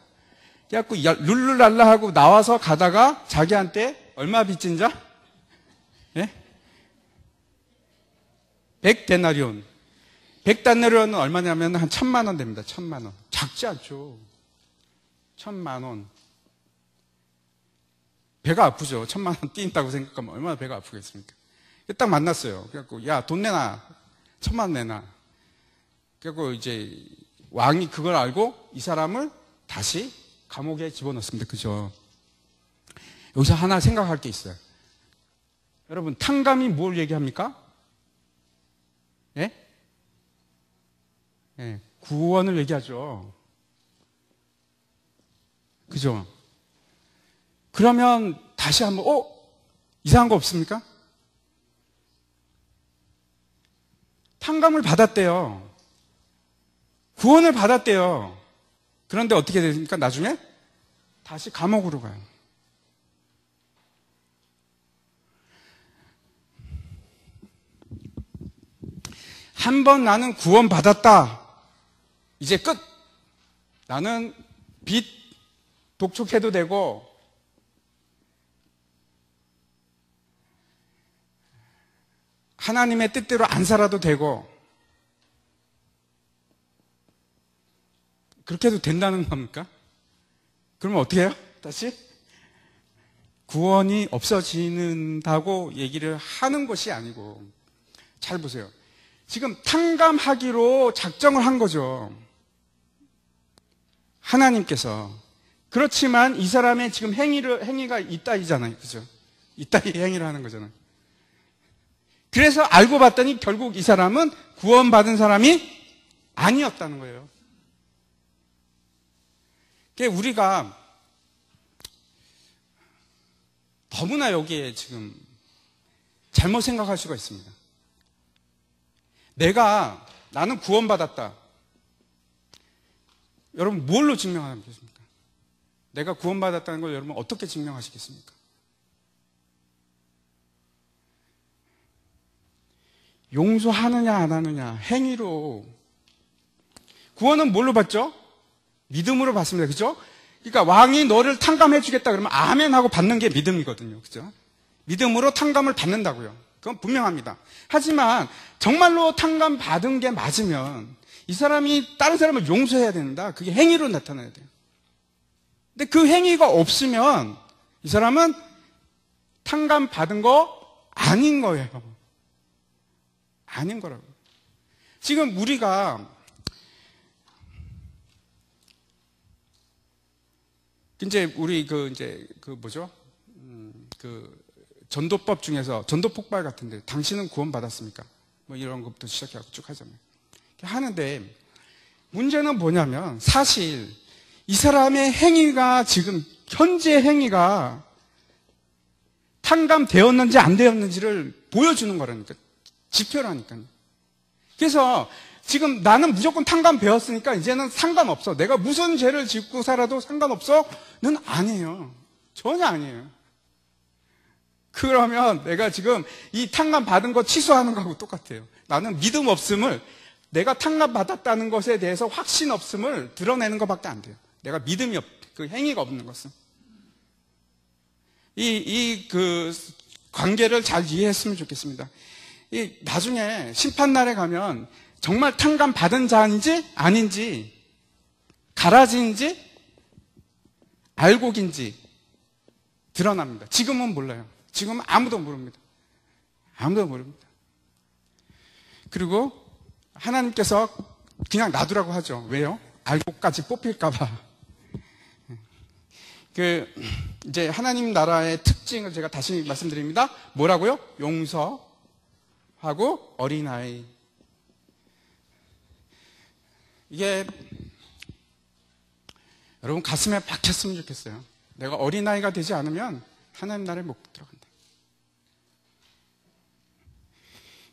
그래갖고 룰루랄라 하고 나와서 가다가 자기한테 얼마 빚진 자? 예? 100데나리온. 100데나리온은 얼마냐면 한 1,000만 원 됩니다. 1,000만 원. 작지 않죠. 1,000만 원. 배가 아프죠. 1,000만 원 뛴다고 생각하면 얼마나 배가 아프겠습니까? 딱 만났어요. 그래갖고, 야, 돈 내놔. 1,000만 원 내놔. 그래갖고 이제 왕이 그걸 알고 이 사람을 다시 감옥에 집어넣습니다. 그죠? 여기서 하나 생각할 게 있어요. 여러분, 탕감이 뭘 얘기합니까? 예? 예, 구원을 얘기하죠. 그죠? 그러면 다시 한번, 이상한 거 없습니까? 탕감을 받았대요. 구원을 받았대요. 그런데 어떻게 됩니까? 나중에 다시 감옥으로 가요. 한 번 나는 구원받았다. 이제 끝. 나는 빚 독촉해도 되고 하나님의 뜻대로 안 살아도 되고 그렇게 해도 된다는 겁니까? 그러면 어떻게 해요? 다시? 구원이 없어지는다고 얘기를 하는 것이 아니고 잘 보세요. 지금 탕감하기로 작정을 한 거죠. 하나님께서. 그렇지만 이 사람의 지금 행위가 이따위잖아요. 그죠? 이따위 행위를 하는 거잖아요. 그래서 알고 봤더니 결국 이 사람은 구원받은 사람이 아니었다는 거예요. 우리가 너무나 여기에 지금 잘못 생각할 수가 있습니다. 나는 구원받았다. 여러분, 뭘로 증명하겠습니까? 내가 구원받았다는 걸 여러분 어떻게 증명하시겠습니까? 용서하느냐 안 하느냐 행위로. 구원은 뭘로 받죠? 믿음으로 받습니다. 그죠? 그러니까 왕이 너를 탕감해 주겠다 그러면 아멘 하고 받는 게 믿음이거든요. 그죠? 믿음으로 탕감을 받는다고요. 그건 분명합니다. 하지만 정말로 탕감 받은 게 맞으면 이 사람이 다른 사람을 용서해야 된다. 그게 행위로 나타나야 돼요. 근데 그 행위가 없으면 이 사람은 탕감 받은 거 아닌 거예요. 아닌 거라고. 지금 우리가 우리 전도법 중에서 전도 폭발 같은데 당신은 구원받았습니까? 뭐 이런 것부터 시작해서 쭉 하잖아요. 하는데 문제는 뭐냐면 사실 이 사람의 행위가 지금 현재 행위가 탕감되었는지 안 되었는지를 보여주는 거라니까. 지표라니까요. 그래서 지금 나는 무조건 탕감되었으니까 이제는 상관없어. 내가 무슨 죄를 짓고 살아도 상관없어는 아니에요. 전혀 아니에요. 그러면 내가 지금 이 탕감 받은 거 취소하는 거하고 똑같아요. 나는 믿음 없음을, 내가 탕감 받았다는 것에 대해서 확신 없음을 드러내는 것밖에 안 돼요. 내가 믿음이 그 행위가 없는 것은. 그 관계를 잘 이해했으면 좋겠습니다. 나중에 심판날에 가면 정말 탕감 받은 자인지 아닌지, 가라지인지 알곡인지 드러납니다. 지금은 몰라요. 지금은 아무도 모릅니다. 아무도 모릅니다. 그리고 하나님께서 그냥 놔두라고 하죠. 왜요? 알곡까지 뽑힐까봐. 이제 하나님 나라의 특징을 제가 다시 말씀드립니다. 뭐라고요? 용서하고 어린아이. 이게 여러분 가슴에 박혔으면 좋겠어요. 내가 어린아이가 되지 않으면 하나님 나라에 못 들어간다.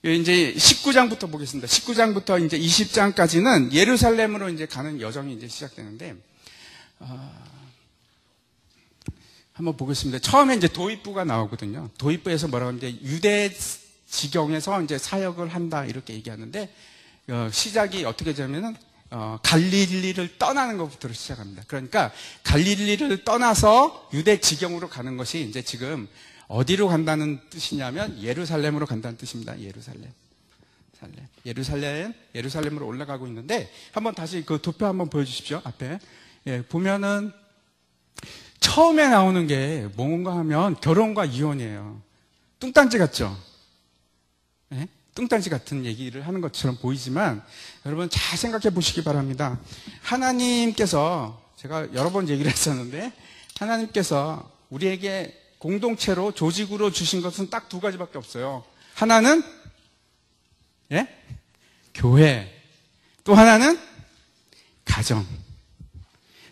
이제 19장부터 보겠습니다. 19장부터 이제 20장까지는 예루살렘으로 이제 가는 여정이 이제 시작되는데, 한번 보겠습니다. 처음에 이제 도입부가 나오거든요. 도입부에서 뭐라고 하는데, 유대 지경에서 이제 사역을 한다 이렇게 얘기하는데, 시작이 어떻게 되냐면은 갈릴리를 떠나는 것부터 시작합니다. 그러니까 갈릴리를 떠나서 유대 지경으로 가는 것이 이제 지금 어디로 간다는 뜻이냐면 예루살렘으로 간다는 뜻입니다. 예루살렘으로 올라가고 있는데, 한번 다시 그 도표 한번 보여주십시오. 앞에. 보면은 처음에 나오는 게 뭔가 하면 결혼과 이혼이에요. 뚱딴지 같죠? 네? 뚱딴지 같은 얘기를 하는 것처럼 보이지만 여러분 잘 생각해 보시기 바랍니다. 하나님께서, 제가 여러 번 얘기를 했었는데, 하나님께서 우리에게 공동체로, 조직으로 주신 것은 딱 두 가지밖에 없어요. 하나는 교회, 또 하나는 가정.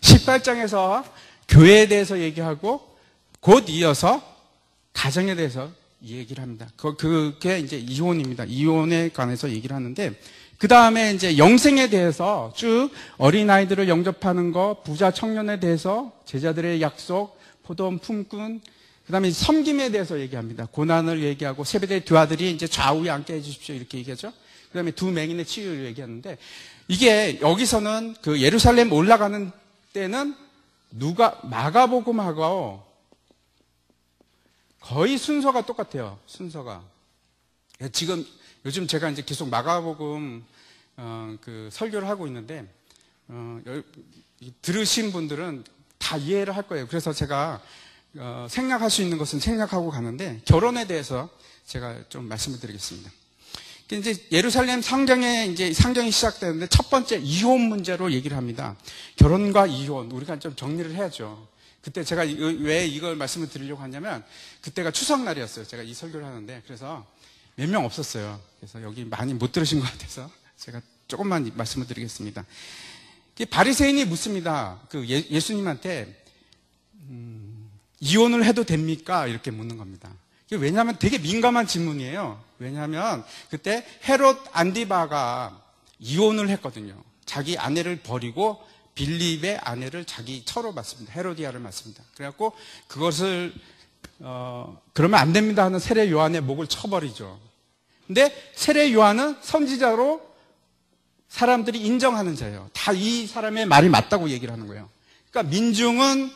18장에서 교회에 대해서 얘기하고 곧 이어서 가정에 대해서 얘기를 합니다. 그게 이제 이혼입니다. 이혼에 관해서 얘기를 하는데, 그 다음에 이제 영생에 대해서 쭉 어린아이들을 영접하는 거, 부자 청년에 대해서 제자들의 약속, 포도원 품꾼, 그 다음에 섬김에 대해서 얘기합니다. 고난을 얘기하고 세베대의 두 아들이 이제 좌우에 앉게 해주십시오. 이렇게 얘기하죠. 그 다음에 두 맹인의 치유를 얘기하는데, 이게 여기서는 그 예루살렘 올라가는 때는 마가복음하고 거의 순서가 똑같아요. 순서가. 지금 요즘 제가 이제 계속 마가복음 그 설교를 하고 있는데 들으신 분들은 다 이해를 할 거예요. 그래서 제가 생략할 수 있는 것은 생략하고 가는데, 결혼에 대해서 제가 좀 말씀을 드리겠습니다. 이제 예루살렘 상경이 시작되는데 첫 번째 이혼 문제로 얘기를 합니다. 결혼과 이혼, 우리가 좀 정리를 해야죠. 그때 제가 왜 이걸 말씀을 드리려고 하냐면, 그때가 추석날이었어요. 제가 이 설교를 하는데, 그래서 몇 명 없었어요. 그래서 여기 많이 못 들으신 것 같아서 제가 조금만 말씀을 드리겠습니다. 바리새인이 묻습니다. 그 예수님한테 이혼을 해도 됩니까? 이렇게 묻는 겁니다. 왜냐하면 되게 민감한 질문이에요. 왜냐하면 그때 헤롯 안디바가 이혼을 했거든요. 자기 아내를 버리고 빌립의 아내를 자기 처로 맞습니다. 헤로디아를 맞습니다. 그래갖고 그것을 그러면 안 됩니다 하는 세례 요한의 목을 쳐버리죠. 근데 세례 요한은 선지자로 사람들이 인정하는 자예요. 다 이 사람의 말이 맞다고 얘기를 하는 거예요. 그러니까 민중은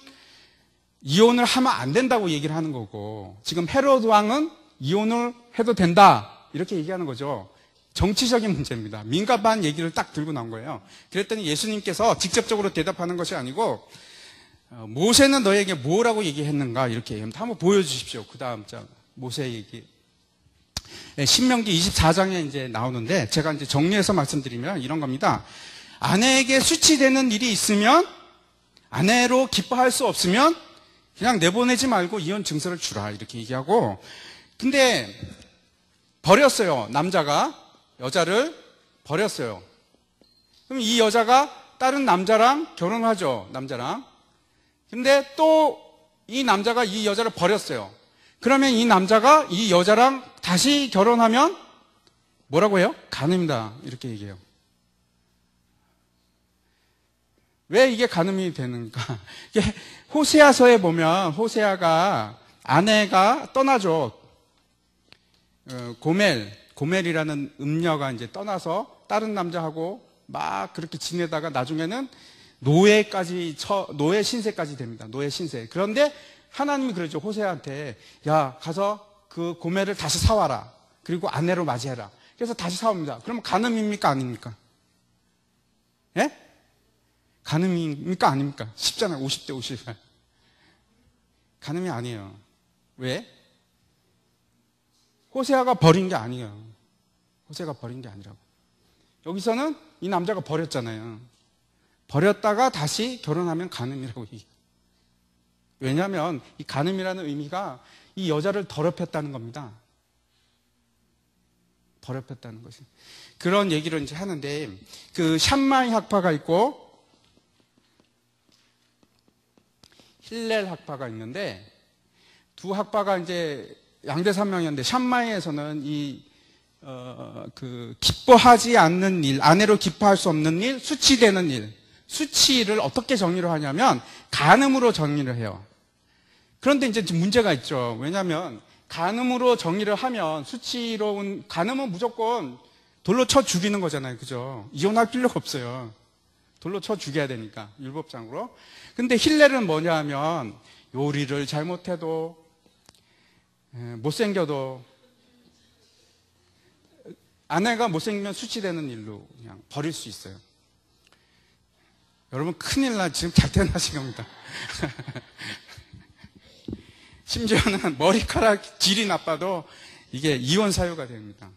이혼을 하면 안 된다고 얘기를 하는 거고, 지금 헤롯 왕은 이혼을 해도 된다 이렇게 얘기하는 거죠. 정치적인 문제입니다. 민감한 얘기를 딱 들고 나온 거예요. 그랬더니 예수님께서 직접적으로 대답하는 것이 아니고, 모세는 너에게 뭐라고 얘기했는가 이렇게 얘기합니다. 한번 보여주십시오. 그 다음 모세 얘기. 신명기 24장에 이제 나오는데, 제가 이제 정리해서 말씀드리면 이런 겁니다. 아내에게 수치되는 일이 있으면, 아내로 기뻐할 수 없으면 그냥 내보내지 말고 이혼 증서를 주라 이렇게 얘기하고, 근데 버렸어요. 남자가 여자를 버렸어요. 그럼 이 여자가 다른 남자랑 결혼하죠. 남자랑. 근데 또 이 남자가 이 여자를 버렸어요. 그러면 이 남자가 이 여자랑 다시 결혼하면 뭐라고 해요? 간음이다 이렇게 얘기해요. 왜 이게 간음이 되는가? 이게 호세아서에 보면 호세아가 아내가 떠나죠. 고멜이라는 음녀가 이제 떠나서 다른 남자하고 막 그렇게 지내다가 나중에는 노예 신세까지 됩니다. 노예 신세. 그런데 하나님이 그러죠. 호세아한테, 야, 가서 그 고멜을 다시 사와라. 그리고 아내로 맞이해라. 그래서 다시 사옵니다. 그러면 간음입니까? 아닙니까? 예? 간음입니까? 아닙니까? 쉽잖아요. 50대 50. 간음이 아니에요. 왜? 호세아가 버린 게 아니에요. 호세아가 버린 게 아니라고. 여기서는 이 남자가 버렸잖아요. 버렸다가 다시 결혼하면 간음이라고 얘기해요. 왜냐하면 이 간음이라는 의미가 이 여자를 더럽혔다는 겁니다. 더럽혔다는 것이. 그런 얘기를 이제 하는데, 그 샴마이 학파가 있고 힐렐 학파가 있는데, 두 학파가 이제 양대산명이었는데, 샴마이에서는 기뻐하지 않는 일, 아내로 기뻐할 수 없는 일, 수치되는 일, 수치를 어떻게 정리를 하냐면 간음으로 정리를 해요. 그런데 이제 문제가 있죠. 왜냐하면 간음으로 정리를 하면 수치로운, 간음은 무조건 돌로 쳐 죽이는 거잖아요. 그죠? 이혼할 필요가 없어요. 돌로 쳐 죽여야 되니까, 율법상으로. 근데 힐렐은 뭐냐 하면 요리를 잘못해도, 못생겨도, 아내가 못생기면 수치되는 일로 그냥 버릴 수 있어요. 여러분 큰일 나, 지금 잘 태어나신 겁니다. 심지어는 머리카락 질이 나빠도 이게 이혼 사유가 됩니다.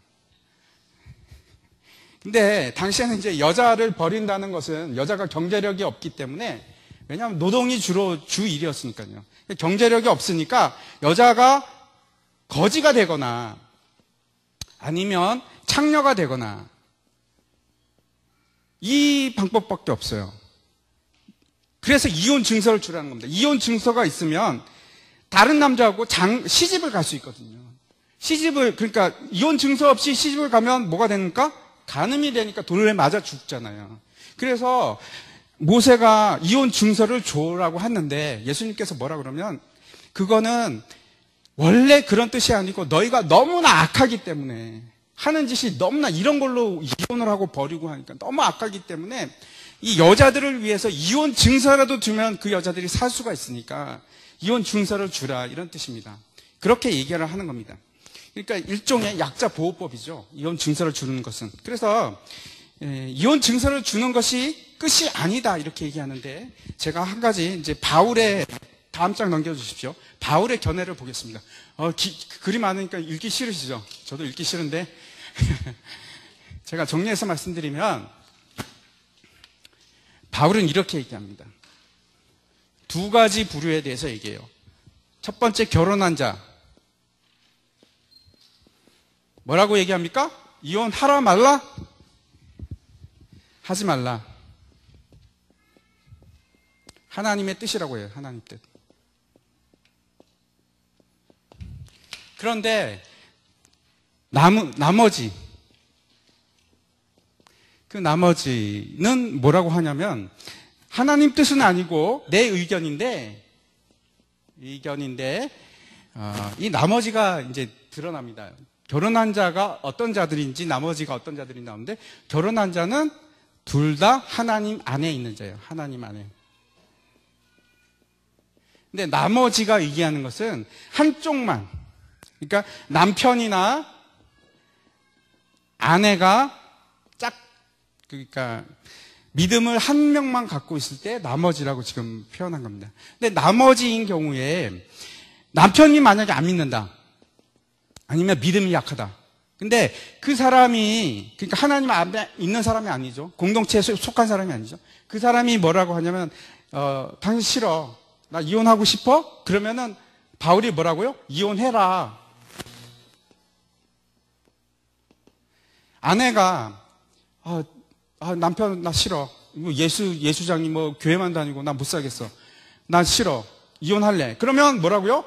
근데 당시에는 이제 여자를 버린다는 것은 여자가 경제력이 없기 때문에, 왜냐하면 노동이 주로 주 일이었으니까요. 경제력이 없으니까 여자가 거지가 되거나 아니면 창녀가 되거나, 이 방법밖에 없어요. 그래서 이혼 증서를 주라는 겁니다. 이혼 증서가 있으면 다른 남자하고 시집을 갈 수 있거든요. 그러니까 이혼 증서 없이 시집을 가면 뭐가 되니까? 간음이 되니까 돌에 맞아 죽잖아요. 그래서 모세가 이혼 증서를 줘라고 했는데 예수님께서 뭐라 그러면 그거는 원래 그런 뜻이 아니고 너희가 너무나 악하기 때문에 하는 짓이 너무나 이런 걸로 이혼을 하고 버리고 하니까 너무 악하기 때문에 이 여자들을 위해서 이혼 증서라도 주면 그 여자들이 살 수가 있으니까 이혼 증서를 주라 이런 뜻입니다. 그렇게 얘기를 하는 겁니다. 그러니까 일종의 약자 보호법이죠. 이혼 증서를 주는 것은. 그래서 이혼 증서를 주는 것이 끝이 아니다 이렇게 얘기하는데 제가 한 가지 이제 바울의 다음 장 넘겨주십시오. 바울의 견해를 보겠습니다. 글이 많으니까 읽기 싫으시죠? 저도 읽기 싫은데 제가 정리해서 말씀드리면 바울은 이렇게 얘기합니다. 두 가지 부류에 대해서 얘기해요. 첫 번째 결혼한 자. 뭐라고 얘기합니까? 이혼하라 말라? 하지 말라. 하나님의 뜻이라고 해요. 하나님 뜻. 그런데 나머지 그 나머지는 뭐라고 하냐면 하나님 뜻은 아니고 내 의견인데 이 나머지가 이제 드러납니다. 결혼한 자가 어떤 자들인지 나머지가 어떤 자들이 나오는데 결혼한 자는 둘 다 하나님 안에 있는 자예요. 하나님 안에. 근데 나머지가 얘기하는 것은 한쪽만, 그러니까 남편이나 아내가 그러니까 믿음을 한 명만 갖고 있을 때 나머지라고 지금 표현한 겁니다. 근데 나머지인 경우에 남편이 만약에 안 믿는다. 아니면 믿음이 약하다. 근데 그 사람이, 그러니까 하나님 앞에 있는 사람이 아니죠. 공동체에 속한 사람이 아니죠. 그 사람이 뭐라고 하냐면, 당신 싫어. 나 이혼하고 싶어? 그러면은 바울이 뭐라고요? 이혼해라. 아내가, 남편 나 싫어. 예수장이 뭐 교회만 다니고 나 못 살겠어. 나 싫어. 이혼할래. 그러면 뭐라고요?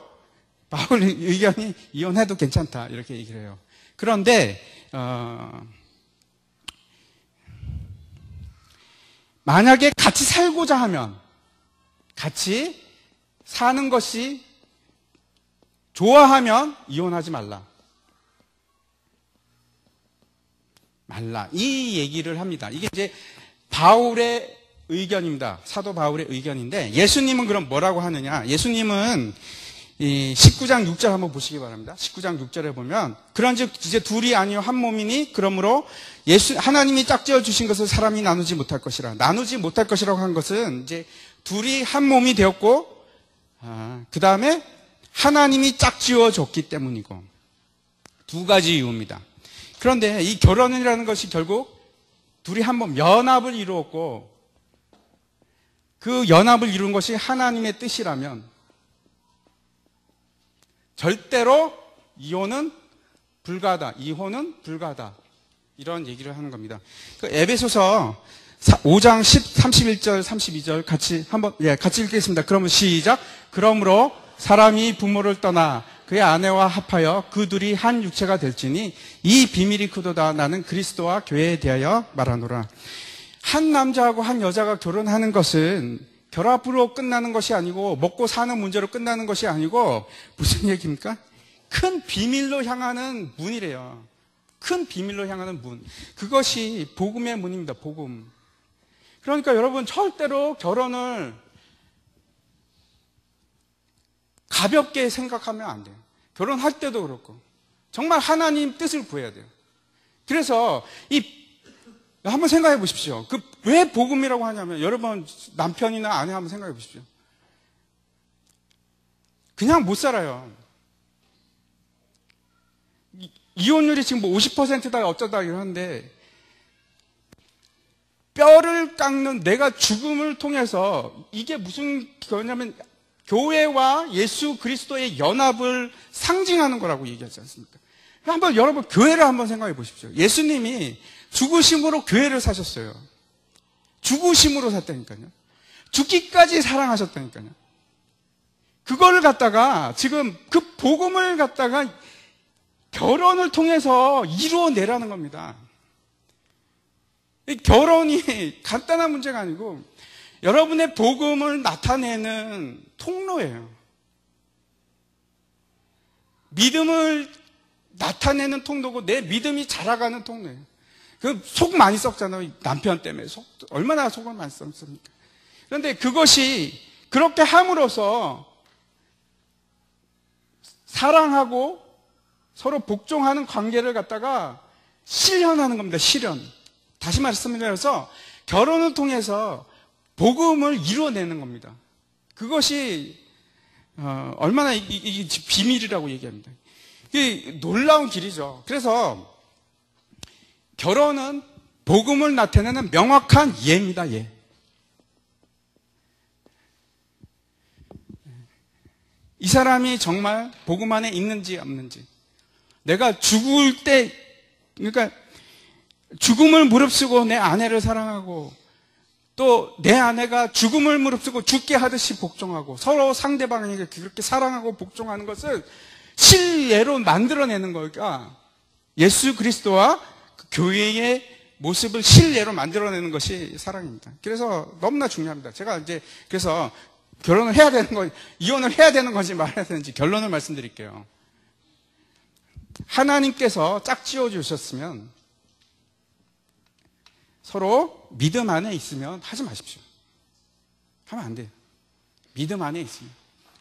바울 의견이 이혼해도 괜찮다. 이렇게 얘기를 해요. 그런데, 만약에 같이 살고자 하면, 같이 사는 것이 좋아하면 이혼하지 말라. 이 얘기를 합니다. 이게 이제 바울의 의견입니다. 사도 바울의 의견인데 예수님은 그럼 뭐라고 하느냐? 예수님은 이 19장 6절 한번 보시기 바랍니다. 19장 6절에 보면 그런즉 이제 둘이 아니요 한 몸이니 그러므로 하나님이 짝지어 주신 것을 사람이 나누지 못할 것이라. 나누지 못할 것이라고 한 것은 이제 둘이 한 몸이 되었고 그 다음에 하나님이 짝지어 줬기 때문이고 두 가지 이유입니다. 그런데 이 결혼이라는 것이 결국 둘이 한 몸 연합을 이루었고 그 연합을 이룬 것이 하나님의 뜻이라면 절대로 이혼은 불가하다. 이혼은 불가하다. 이런 얘기를 하는 겁니다. 그 에베소서 5장 31절, 32절 같이 읽겠습니다. 그러면 시작. 그러므로 사람이 부모를 떠나 그의 아내와 합하여 그 둘이 한 육체가 될지니 이 비밀이 크도다. 나는 그리스도와 교회에 대하여 말하노라. 한 남자하고 한 여자가 결혼하는 것은 결합으로 끝나는 것이 아니고 먹고 사는 문제로 끝나는 것이 아니고 무슨 얘기입니까? 큰 비밀로 향하는 문이래요. 큰 비밀로 향하는 문. 그것이 복음의 문입니다. 복음. 그러니까 여러분 절대로 결혼을 가볍게 생각하면 안 돼요. 결혼할 때도 그렇고 정말 하나님 뜻을 구해야 돼요. 그래서 한번 생각해 보십시오. 왜 복음이라고 하냐면 여러분 남편이나 아내 한번 생각해 보십시오. 그냥 못 살아요. 이혼율이 지금 뭐 50%다 어쩌다 이러는데 뼈를 깎는 내가 죽음을 통해서 이게 무슨 거냐면 교회와 예수 그리스도의 연합을 상징하는 거라고 얘기하지 않습니까? 한번 여러분 교회를 한번 생각해 보십시오. 예수님이 죽으심으로 교회를 사셨어요. 죽으심으로 샀다니까요. 죽기까지 사랑하셨다니까요. 그거를 갖다가 지금 그 복음을 갖다가 결혼을 통해서 이루어내라는 겁니다. 이 결혼이 간단한 문제가 아니고 여러분의 복음을 나타내는 통로예요. 믿음을 나타내는 통로고 내 믿음이 자라가는 통로예요. 그 속 많이 썩잖아요. 남편 때문에 얼마나 속을 많이 썩습니까? 그런데 그것이 그렇게 함으로써 사랑하고 서로 복종하는 관계를 갖다가 실현하는 겁니다. 실현. 다시 말씀드려서 결혼을 통해서 복음을 이루어내는 겁니다. 그것이 얼마나 이게 비밀이라고 얘기합니다. 이게 놀라운 길이죠. 그래서 결혼은 복음을 나타내는 명확한 예입니다. 예. 이 사람이 정말 복음 안에 있는지 없는지. 내가 죽을 때, 그러니까 죽음을 무릅쓰고 내 아내를 사랑하고 또 내 아내가 죽음을 무릅쓰고 죽게 하듯이 복종하고 서로 상대방에게 그렇게 사랑하고 복종하는 것을 실례로 만들어내는 거니까 예수 그리스도와 그 교회의 모습을 실례로 만들어내는 것이 사랑입니다. 그래서 너무나 중요합니다. 제가 이제 그래서 결혼을 해야 되는 건, 이혼을 해야 되는 건지 말아야 되는지 결론을 말씀드릴게요. 하나님께서 짝지어 주셨으면 서로 믿음 안에 있으면 하지 마십시오. 하면 안 돼요. 믿음 안에 있으면.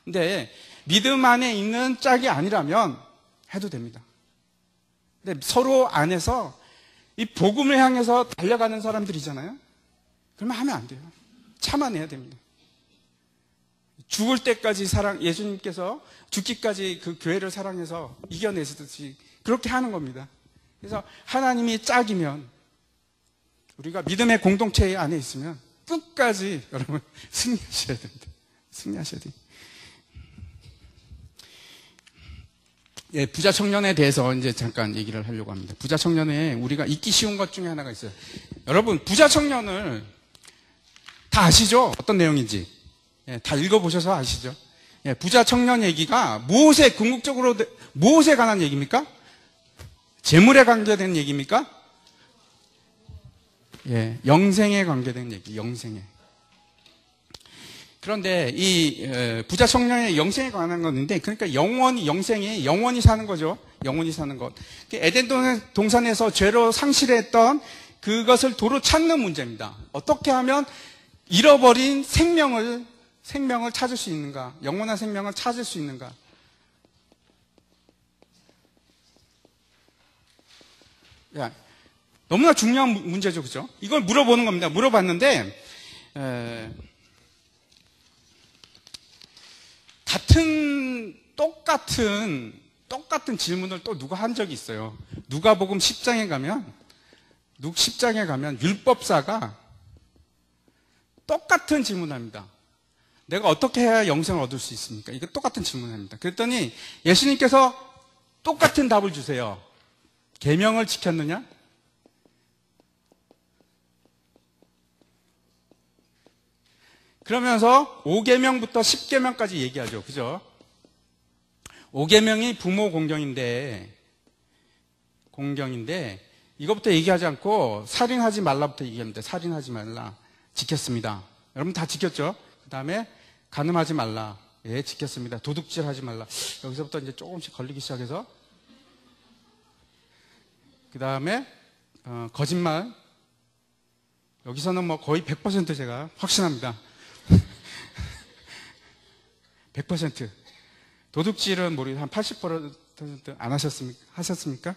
근데 믿음 안에 있는 짝이 아니라면 해도 됩니다. 근데 서로 안에서 이 복음을 향해서 달려가는 사람들이잖아요. 그러면 하면 안 돼요. 참아내야 됩니다. 죽을 때까지 예수님께서 죽기까지 그 교회를 사랑해서 이겨내시듯이 그렇게 하는 겁니다. 그래서 하나님이 짝이면 우리가 믿음의 공동체 안에 있으면 끝까지 여러분 승리하셔야 됩니다. 승리하셔야 돼요. 예, 부자 청년에 대해서 이제 잠깐 얘기를 하려고 합니다. 부자 청년에 우리가 잊기 쉬운 것 중에 하나가 있어요. 여러분, 부자 청년을 다 아시죠? 어떤 내용인지. 예, 다 읽어보셔서 아시죠? 예, 부자 청년 얘기가 무엇에 궁극적으로 무엇에 관한 얘기입니까? 재물에 관계된 얘기입니까? 예, 영생에 관계된 얘기, 영생에. 그런데 이 부자 청년의 영생에 관한 건데, 그러니까 영원히 사는 거죠. 영원히 사는 것. 에덴 동산에서 죄로 상실했던 그것을 도로 찾는 문제입니다. 어떻게 하면 잃어버린 생명을 찾을 수 있는가? 영원한 생명을 찾을 수 있는가? 야, 너무나 중요한 문제죠, 그죠? 이걸 물어보는 겁니다. 물어봤는데, 똑같은 질문을 또 누가 한 적이 있어요. 누가복음 10장에 가면 율법사가 똑같은 질문을 합니다. 내가 어떻게 해야 영생을 얻을 수 있습니까? 이거 똑같은 질문을 합니다. 그랬더니 예수님께서 똑같은 답을 주세요. 계명을 지켰느냐? 그러면서 5계명부터 10계명까지 얘기하죠. 그죠? 5계명이 부모 공경인데 이것부터 얘기하지 않고 살인하지 말라부터 얘기합니다. 살인하지 말라. 지켰습니다. 여러분 다 지켰죠? 그 다음에 간음하지 말라. 예, 지켰습니다. 도둑질하지 말라. 여기서부터 이제 조금씩 걸리기 시작해서 그 다음에 거짓말. 여기서는 뭐 거의 100% 제가 확신합니다. 100%. 도둑질은 한 80% 안 하셨습니까?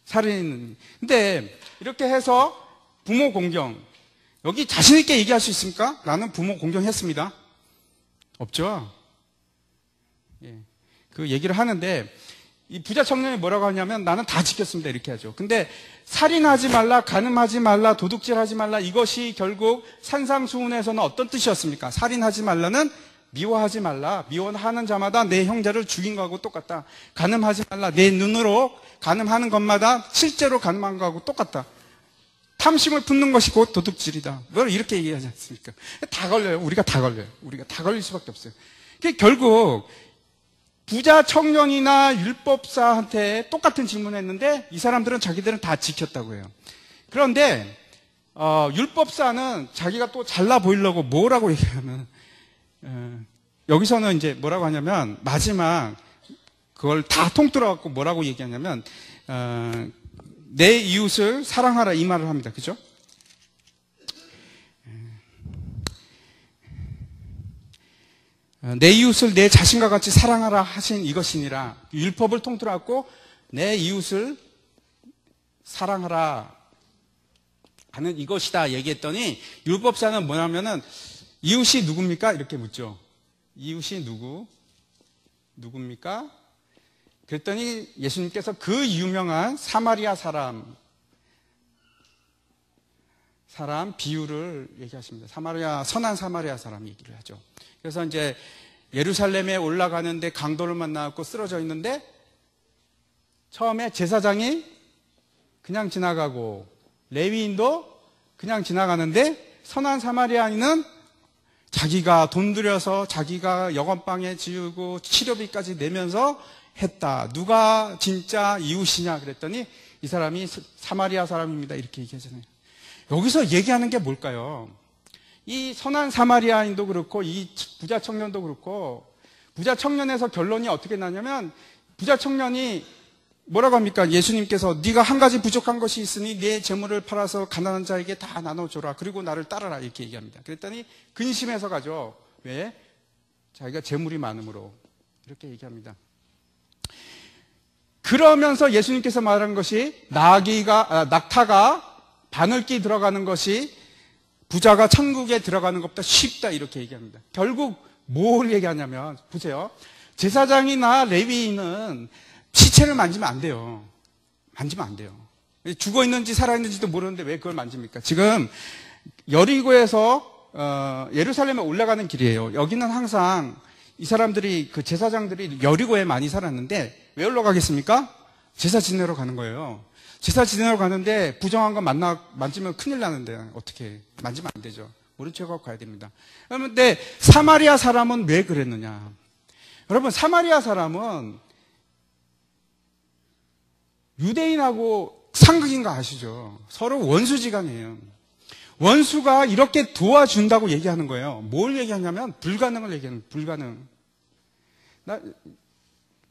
살인. 근데 이렇게 해서 부모 공경. 여기 자신있게 얘기할 수 있습니까? 나는 부모 공경했습니다. 없죠? 예. 그 얘기를 하는데, 이 부자 청년이 뭐라고 하냐면, 나는 다 지켰습니다. 이렇게 하죠. 근데, 살인하지 말라, 간음하지 말라, 도둑질하지 말라, 이것이 결국 산상수훈에서는 어떤 뜻이었습니까? 살인하지 말라는 미워하지 말라. 미워하는 자마다 내 형제를 죽인 거하고 똑같다. 간음하지 말라. 내 눈으로 간음하는 것마다 실제로 간음한 거하고 똑같다. 탐심을 품는 것이 곧 도둑질이다. 뭘 이렇게 얘기하지 않습니까? 다 걸려요. 우리가 다 걸려요. 우리가 다 걸릴 수밖에 없어요. 결국 부자 청년이나 율법사한테 똑같은 질문을 했는데 이 사람들은 자기들은 다 지켰다고 해요. 그런데 율법사는 자기가 또 잘나 보이려고 뭐라고 얘기하면 여기서는 이제 뭐라고 하냐면 마지막 그걸 다 통틀어 갖고 뭐라고 얘기하냐면 내 이웃을 사랑하라 이 말을 합니다. 그죠? 내 이웃을 내 자신과 같이 사랑하라 하신 이것이니라. 율법을 통틀어 갖고 내 이웃을 사랑하라 하는 이것이다 얘기했더니 율법사는 뭐냐면은 이웃이 누굽니까? 이렇게 묻죠. 이웃이 누굽니까? 그랬더니 예수님께서 그 유명한 사마리아 사람 비유를 얘기하십니다. 선한 사마리아 사람 얘기를 하죠. 그래서 이제 예루살렘에 올라가는데 강도를 만나고 쓰러져 있는데 처음에 제사장이 그냥 지나가고 레위인도 그냥 지나가는데 선한 사마리아인은 자기가 돈 들여서 자기가 여건방에 지우고 치료비까지 내면서 했다. 누가 진짜 이웃이냐 그랬더니 이 사람이 사마리아 사람입니다. 이렇게 얘기하잖아요. 여기서 얘기하는 게 뭘까요? 이 선한 사마리아인도 그렇고 이 부자 청년도 그렇고 부자 청년에서 결론이 어떻게 나냐면 부자 청년이 뭐라고 합니까? 예수님께서 네가 한 가지 부족한 것이 있으니 네 재물을 팔아서 가난한 자에게 다 나눠줘라. 그리고 나를 따르라. 이렇게 얘기합니다. 그랬더니 근심해서 가죠. 왜? 자기가 재물이 많으므로. 이렇게 얘기합니다. 그러면서 예수님께서 말한 것이 낙타가 바늘기 들어가는 것이 부자가 천국에 들어가는 것보다 쉽다 이렇게 얘기합니다. 결국 뭘 얘기하냐면 보세요. 제사장이나 레위인은 시체를 만지면 안 돼요. 만지면 안 돼요. 죽어 있는지 살아 있는지도 모르는데 왜 그걸 만집니까? 지금 여리고에서 예루살렘에 올라가는 길이에요. 여기는 항상 이 사람들이 그 제사장들이 여리고에 많이 살았는데 왜 올라가겠습니까? 제사 지내러 가는 거예요. 제사 지내러 가는데 부정한 거 만지면 큰일 나는데 어떻게 만지면 안 되죠. 모른 척하고 가야 됩니다. 그런데 사마리아 사람은 왜 그랬느냐? 여러분 사마리아 사람은 유대인하고 상극인 거 아시죠? 서로 원수지간이에요. 원수가 이렇게 도와준다고 얘기하는 거예요. 뭘 얘기하냐면 불가능을 얘기하는 불가능.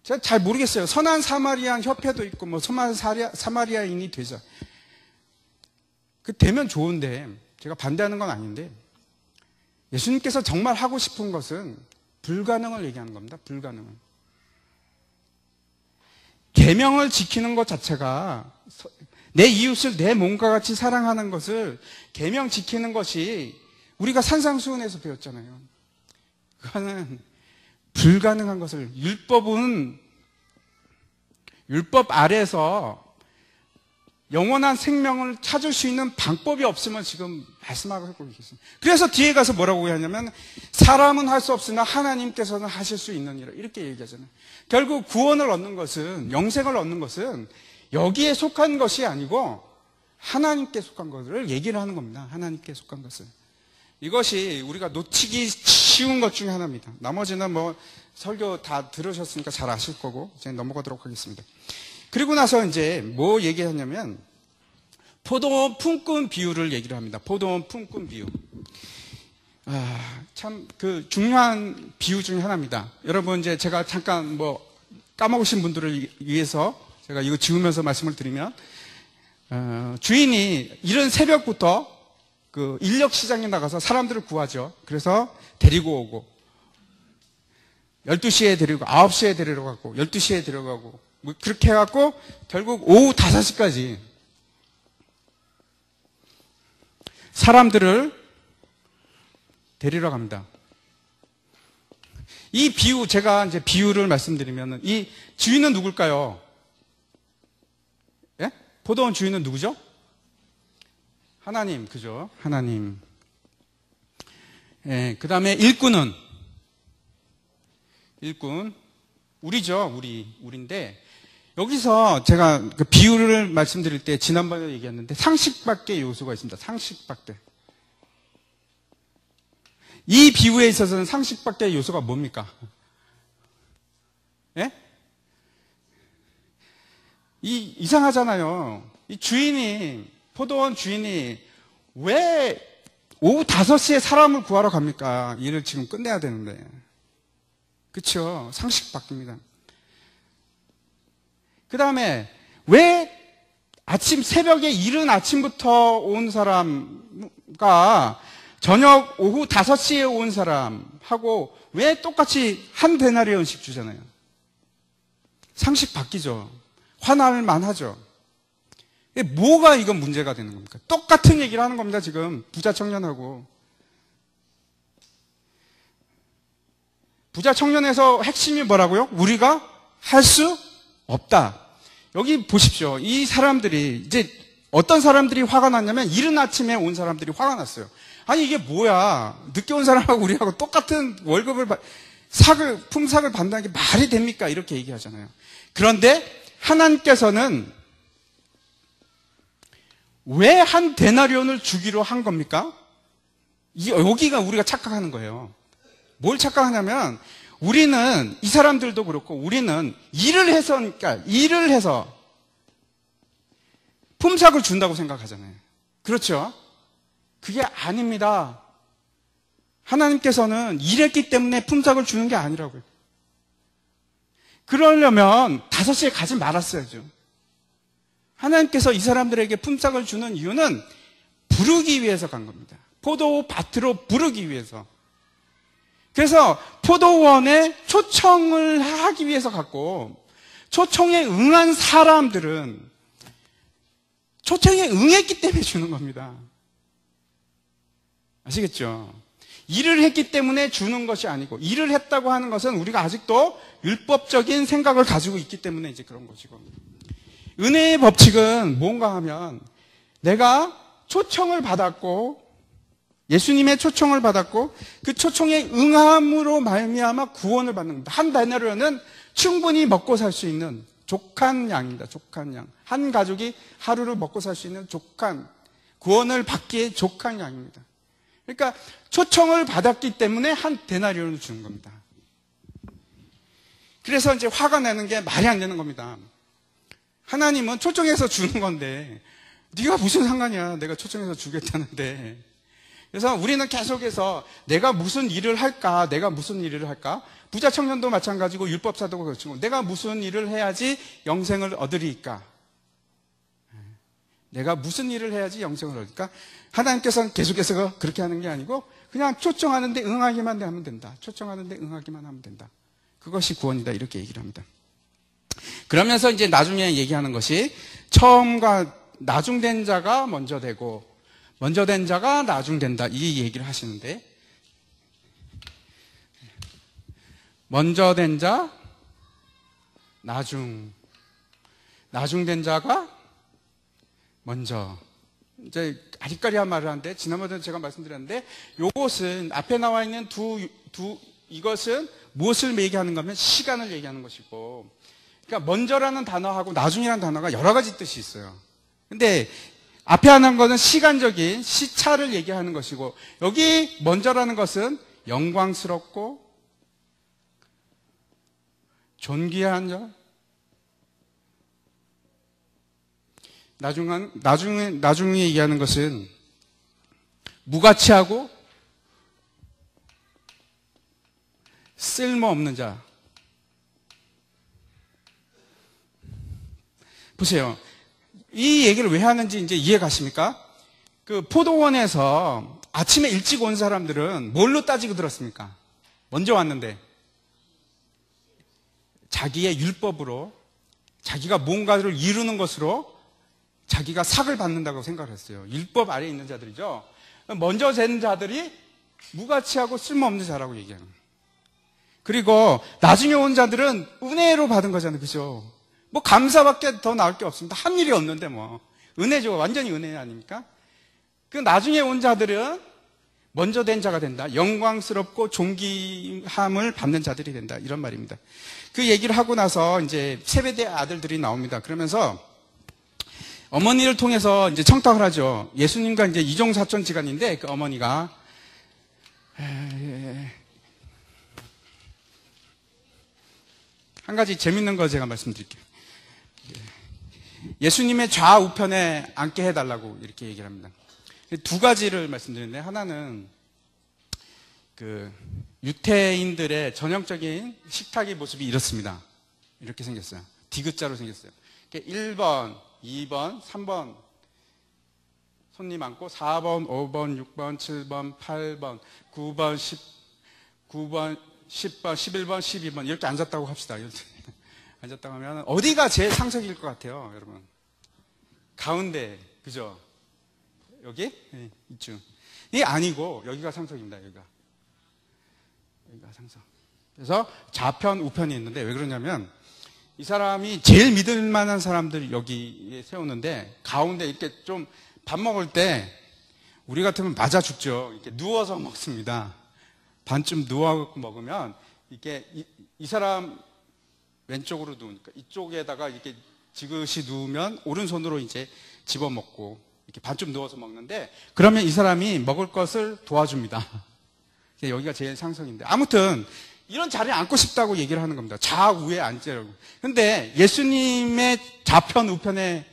제가 잘 모르겠어요. 선한 사마리안 협회도 있고 뭐 선한 사마리아인이 되죠. 그 되면 좋은데 제가 반대하는 건 아닌데 예수님께서 정말 하고 싶은 것은 불가능을 얘기하는 겁니다. 불가능을. 계명을 지키는 것 자체가 내 이웃을 내 몸과 같이 사랑하는 것을 계명 지키는 것이 우리가 산상수훈에서 배웠잖아요. 그거는 불가능한 것을 율법 아래에서 영원한 생명을 찾을 수 있는 방법이 없으면 지금 말씀하고 계십니다. 그래서 뒤에 가서 뭐라고 하냐면 사람은 할 수 없으나 하나님께서는 하실 수 있느니라 이렇게 얘기하잖아요. 결국 구원을 얻는 것은 영생을 얻는 것은 여기에 속한 것이 아니고 하나님께 속한 것을 얘기를 하는 겁니다. 하나님께 속한 것을. 이것이 우리가 놓치기 쉬운 것 중에 하나입니다. 나머지는 뭐 설교 다 들으셨으니까 잘 아실 거고 이제 넘어가도록 하겠습니다. 그리고 나서 이제 뭐 얘기하냐면 포도원 품꾼 비유를 얘기를 합니다. 포도원 품꾼 비유. 참 그 중요한 비유 중에 하나입니다. 여러분 이제 제가 잠깐 뭐 까먹으신 분들을 위해서 제가 이거 지우면서 말씀을 드리면 주인이 이른 새벽부터 그 인력 시장에 나가서 사람들을 구하죠. 그래서 데리고 오고 12시에 데리고 9시에 데려가고 12시에 데려가고 뭐 그렇게 해갖고 결국 오후 5시까지 사람들을 데리러 갑니다. 이 비유, 제가 이제 비유를 말씀드리면 이 주인은 누굴까요? 예? 포도원 주인은 누구죠? 하나님, 그죠? 하나님. 예, 그 다음에 일꾼은? 일꾼. 우리죠, 우리인데, 여기서 제가 그 비유를 말씀드릴 때 지난번에 얘기했는데 상식밖에 요소가 있습니다. 상식밖에. 이 비유에 있어서는 상식밖에 요소가 뭡니까? 예? 이상하잖아요. 이 주인이, 포도원 주인이 왜 오후 5시에 사람을 구하러 갑니까? 일을 지금 끝내야 되는데. 그쵸? 상식 바뀝니다. 그 다음에 왜 아침 새벽에 이른 아침부터 온 사람과 저녁 오후 5시에 온 사람하고 왜 똑같이 한 데나리온씩 주잖아요. 상식 바뀌죠. 화날 만하죠. 뭐가 이건 문제가 되는 겁니까? 똑같은 얘기를 하는 겁니다. 지금 부자 청년하고. 부자 청년에서 핵심이 뭐라고요? 우리가 할 수 없다. 여기 보십시오. 이 사람들이 이제 어떤 사람들이 화가 났냐면 이른 아침에 온 사람들이 화가 났어요. 아니 이게 뭐야? 늦게 온 사람하고 우리하고 똑같은 월급을 품삯을 받는다는 게 말이 됩니까? 이렇게 얘기하잖아요. 그런데 하나님께서는 왜 한 데나리온을 주기로 한 겁니까? 여기가 우리가 착각하는 거예요. 뭘 착각하냐면 우리는 이 사람들도 그렇고 우리는 일을 해서 품삯을 준다고 생각하잖아요. 그렇죠? 그게 아닙니다. 하나님께서는 일했기 때문에 품삯을 주는 게 아니라고요. 그러려면 5시에 가지 말았어야죠. 하나님께서 이 사람들에게 품삯을 주는 이유는 부르기 위해서 간 겁니다. 포도밭으로 부르기 위해서. 그래서 포도원에 초청을 하기 위해서 갔고 초청에 응한 사람들은 초청에 응했기 때문에 주는 겁니다. 아시겠죠? 일을 했기 때문에 주는 것이 아니고 일을 했다고 하는 것은 우리가 아직도 율법적인 생각을 가지고 있기 때문에 이제 그런 것이고 은혜의 법칙은 뭔가 하면 내가 초청을 받았고 예수님의 초청을 받았고 그 초청에 응함으로 말미암아 구원을 받는 겁니다. 한 데나리온은 충분히 먹고 살 수 있는 족한 양입니다. 족한 양. 한 가족이 하루를 먹고 살 수 있는 족한 구원을 받기에 족한 양입니다. 그러니까 초청을 받았기 때문에 한 데나리온을 주는 겁니다. 그래서 이제 화가 나는 게 말이 안 되는 겁니다. 하나님은 초청해서 주는 건데 네가 무슨 상관이야. 내가 초청해서 주겠다는데. 그래서 우리는 계속해서 내가 무슨 일을 할까? 부자 청년도 마찬가지고 율법사도 그렇고 내가 무슨 일을 해야지 영생을 얻으리까? 내가 무슨 일을 해야지 영생을 얻을까? 하나님께서는 계속해서 그렇게 하는 게 아니고 그냥 초청하는데 응하기만 하면 된다. 초청하는데 응하기만 하면 된다. 그것이 구원이다. 이렇게 얘기를 합니다. 그러면서 이제 나중에 얘기하는 것이 처음과 나중된 자가 먼저 되고 먼저 된 자가 나중된다. 이 얘기를 하시는데 먼저 된 자, 나중된 자가 먼저. 이제 아리까리한 말을 하는데 지난번에 제가 말씀드렸는데 이것은 앞에 나와 있는 이것은 무엇을 얘기하는 거면 시간을 얘기하는 것이고 그러니까 먼저라는 단어하고 나중이라는 단어가 여러 가지 뜻이 있어요. 근데 앞에 하는 것은 시간적인 시차를 얘기하는 것이고 여기 먼저라는 것은 영광스럽고 존귀한 자 나중에 얘기하는 것은 무가치하고 쓸모없는 자. 보세요. 이 얘기를 왜 하는지 이제 이해 가십니까? 그 포도원에서 아침에 일찍 온 사람들은 뭘로 따지고 들었습니까? 먼저 왔는데 자기의 율법으로 자기가 뭔가를 이루는 것으로 자기가 삭을 받는다고 생각을 했어요. 율법 아래에 있는 자들이죠. 먼저 된 자들이 무가치하고 쓸모없는 자라고 얘기하는 거예요. 그리고 나중에 온 자들은 은혜로 받은 거잖아요. 그죠? 뭐 감사밖에 더 나올 게 없습니다. 한 일이 없는데 뭐 은혜죠. 완전히 은혜 아닙니까? 그 나중에 온 자들은 먼저 된 자가 된다. 영광스럽고 존귀함을 받는 자들이 된다. 이런 말입니다. 그 얘기를 하고 나서 이제 세베대 아들들이 나옵니다. 그러면서 어머니를 통해서 이제 청탁을 하죠. 예수님과 이제 이종사촌지간인데 그 어머니가 한 가지 재밌는 거 제가 말씀드릴게요. 예수님의 좌우편에 앉게 해달라고 이렇게 얘기를 합니다. 두 가지를 말씀드리는데, 하나는 그 유태인들의 전형적인 식탁의 모습이 이렇습니다. 이렇게 생겼어요. 디귿자로 생겼어요. 1번, 2번, 3번 손님 앉고 4번, 5번, 6번, 7번, 8번, 9번, 9번, 10번, 11번, 12번 이렇게 앉았다고 합시다. 이렇게 앉았다고 하면 어디가 제일 상석일 것 같아요, 여러분? 가운데, 그죠? 여기? 네, 이쯤. 이 아니고 여기가 상석입니다. 여기가 상석. 그래서 좌편, 우편이 있는데 왜 그러냐면 이 사람이 제일 믿을 만한 사람들 여기에 세우는데 가운데 이렇게 좀 밥 먹을 때 우리 같으면 맞아 죽죠. 이렇게 누워서 먹습니다. 반쯤 누워 먹으면 이렇게 이 사람 왼쪽으로 누우니까 이쪽에다가 이렇게 지그시 누우면 오른손으로 이제 집어 먹고 이렇게 반쯤 누워서 먹는데 그러면 이 사람이 먹을 것을 도와줍니다. 여기가 제일 상석인데 아무튼 이런 자리에 앉고 싶다고 얘기를 하는 겁니다. 좌우에 앉으라고. 근데 예수님의 좌편 우편에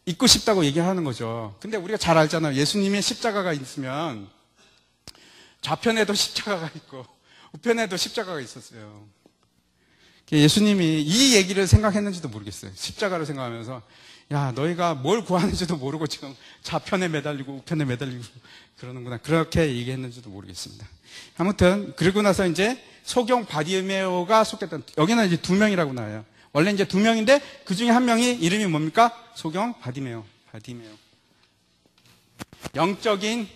있고 싶다고 얘기를 하는 거죠. 근데 우리가 잘 알잖아요. 예수님의 십자가가 있으면 좌편에도 십자가가 있고 우편에도 십자가가 있었어요. 예수님이 이 얘기를 생각했는지도 모르겠어요. 십자가를 생각하면서 야, 너희가 뭘 구하는지도 모르고 지금 좌편에 매달리고 우편에 매달리고 그러는구나. 그렇게 얘기했는지도 모르겠습니다. 아무튼 그러고 나서 이제 소경 바디메오가 속했던, 여기는 이제 2명이라고 나와요. 원래 이제 2명인데 그 중에 한 명이 이름이 뭡니까? 소경 바디메오. 영적인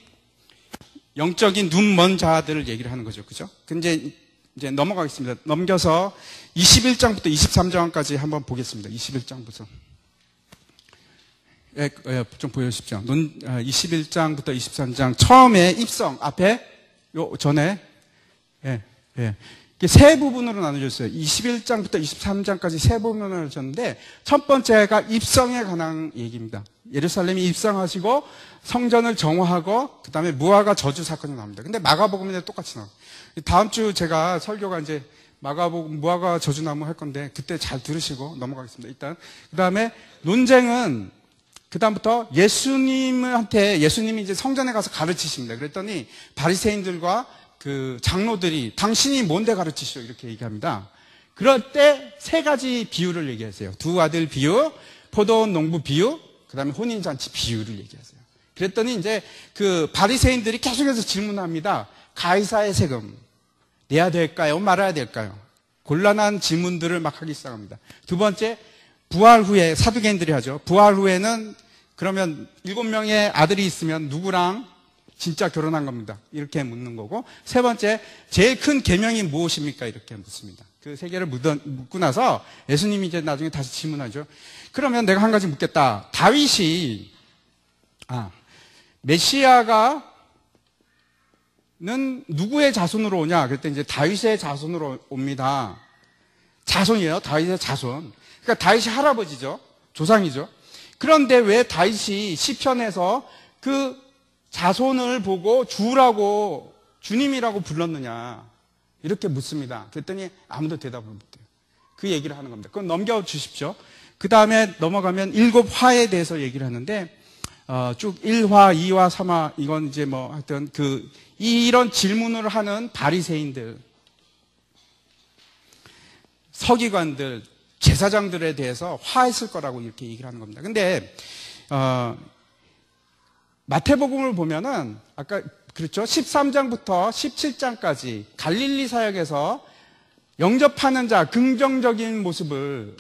눈 먼 자들을 얘기를 하는 거죠. 그죠? 근데 이제 넘어가겠습니다. 넘겨서 21장부터 23장까지 한번 보겠습니다. 21장부터. 좀 보여주십시오. 21장부터 23장. 처음에 입성, 앞에, 전에, 세 부분으로 나눠졌어요. 21장부터 23장까지 세 부분으로 나눠졌는데, 첫 번째가 입성에 관한 얘기입니다. 예루살렘이 입성하시고, 성전을 정화하고, 그 다음에 무화과 저주 사건이 나옵니다. 근데 마가복음에 똑같이 나와요. 다음 주 제가 설교가 이제 마가복음 무화과 저주 나무 할 건데, 그때 잘 들으시고 넘어가겠습니다. 일단. 그 다음에 논쟁은, 그 다음부터 예수님이 이제 성전에 가서 가르치십니다. 그랬더니 바리새인들과 그 장로들이 당신이 뭔데 가르치시오 이렇게 얘기합니다. 그럴 때 세 가지 비유를 얘기하세요. 두 아들 비유, 포도원 농부 비유, 그 다음에 혼인잔치 비유를 얘기하세요. 그랬더니 이제 그 바리새인들이 계속해서 질문합니다. 가이사의 세금 내야 될까요? 말아야 될까요? 곤란한 질문들을 막 하기 시작합니다. 두 번째, 부활 후에 사두개인들이 하죠. 부활 후에는 그러면 7명의 아들이 있으면 누구랑 진짜 결혼한 겁니다. 이렇게 묻는 거고, 세 번째, 제일 큰 계명이 무엇입니까? 이렇게 묻습니다. 그 세 개를 묻고 나서 예수님이 이제 나중에 다시 질문하죠. 그러면 내가 한 가지 묻겠다. 메시아가는 누구의 자손으로 오냐? 그랬더니 이제 다윗의 자손으로 옵니다. 자손이에요. 다윗의 자손. 그러니까 다윗이 할아버지죠. 조상이죠. 그런데 왜 다윗이 시편에서 그 자손을 보고 주라고, 주님이라고 불렀느냐 이렇게 묻습니다. 그랬더니 아무도 대답을 못해요. 그 얘기를 하는 겁니다. 그건 넘겨주십시오. 그 다음에 넘어가면 7화에 대해서 얘기를 하는데 쭉 1화, 2화, 3화 이건 이제 뭐 하여튼 이런 질문을 하는 바리새인들, 서기관들, 제사장들에 대해서 화했을 거라고 이렇게 얘기를 하는 겁니다. 근데 마태복음을 보면은 아까 그렇죠. 13장부터 17장까지 갈릴리 사역에서 영접하는 자, 긍정적인 모습을